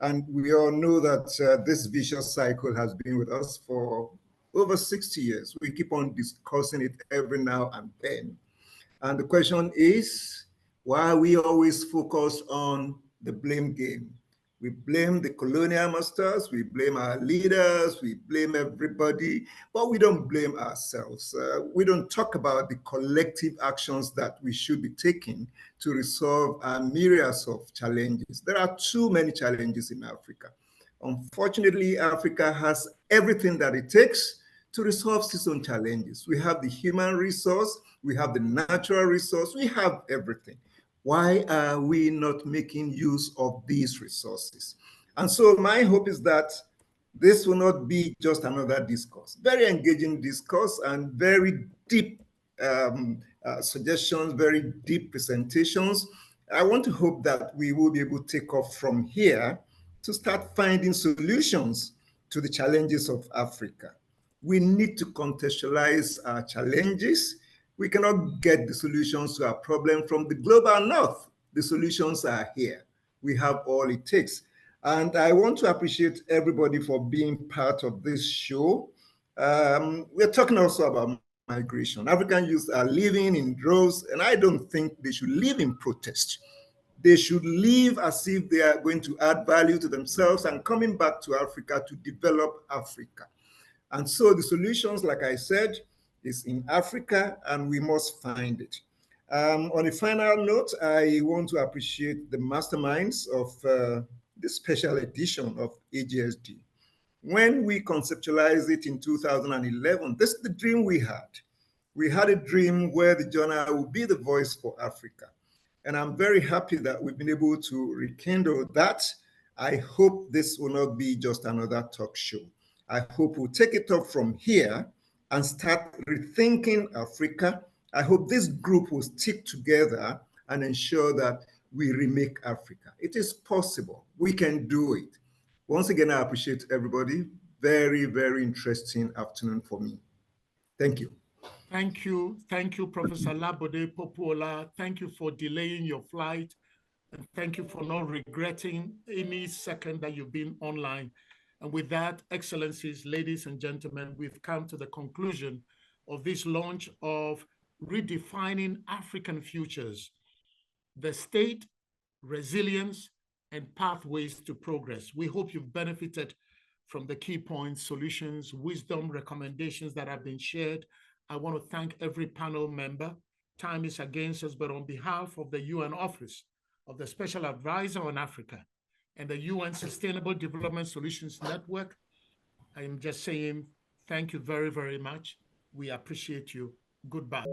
and we all know that this vicious cycle has been with us for over 60 years. We keep on discussing it every now and then. And the question is, why we always focus on the blame game? We blame the colonial masters, we blame our leaders, we blame everybody, but we don't blame ourselves. We don't talk about the collective actions that we should be taking to resolve our myriads of challenges. There are too many challenges in Africa. Unfortunately, Africa has everything that it takes to resolve its own challenges. We have the human resource, we have the natural resource, we have everything. Why are we not making use of these resources? And so my hope is that this will not be just another discourse, very engaging discourse and very deep suggestions, very deep presentations. I want to hope that we will be able to take off from here to start finding solutions to the challenges of Africa. We need to contextualize our challenges. We cannot get the solutions to our problem from the global north. The solutions are here. We have all it takes. And I want to appreciate everybody for being part of this show. We're talking also about migration. African youth are living in droves, and I don't think they should live in protest. They should live as if they are going to add value to themselves and coming back to Africa to develop Africa. And so the solutions, like I said, is in Africa, and we must find it. On a final note, I want to appreciate the masterminds of this special edition of AJSD. When we conceptualized it in 2011, this is the dream we had. We had a dream where the journal would be the voice for Africa. And I'm very happy that we've been able to rekindle that. I hope this will not be just another talk show. I hope we'll take it up from here and start rethinking Africa. I hope this group will stick together and ensure that we remake Africa. It is possible. We can do it. Once again, I appreciate everybody. Very, very interesting afternoon for me. Thank you. Thank you. Thank you, Professor Labode Popola. Thank you for delaying your flight. And thank you for not regretting any second that you've been online. And with that, Excellencies, ladies and gentlemen, we've come to the conclusion of this launch of Redefining African Futures, the state, resilience, and pathways to progress. We hope you've benefited from the key points, solutions, wisdom, recommendations that have been shared. I want to thank every panel member. Time is against us, but on behalf of the UN Office of the Special Advisor on Africa and the UN Sustainable Development Solutions Network, I am just saying thank you very, very much. We appreciate you. Goodbye.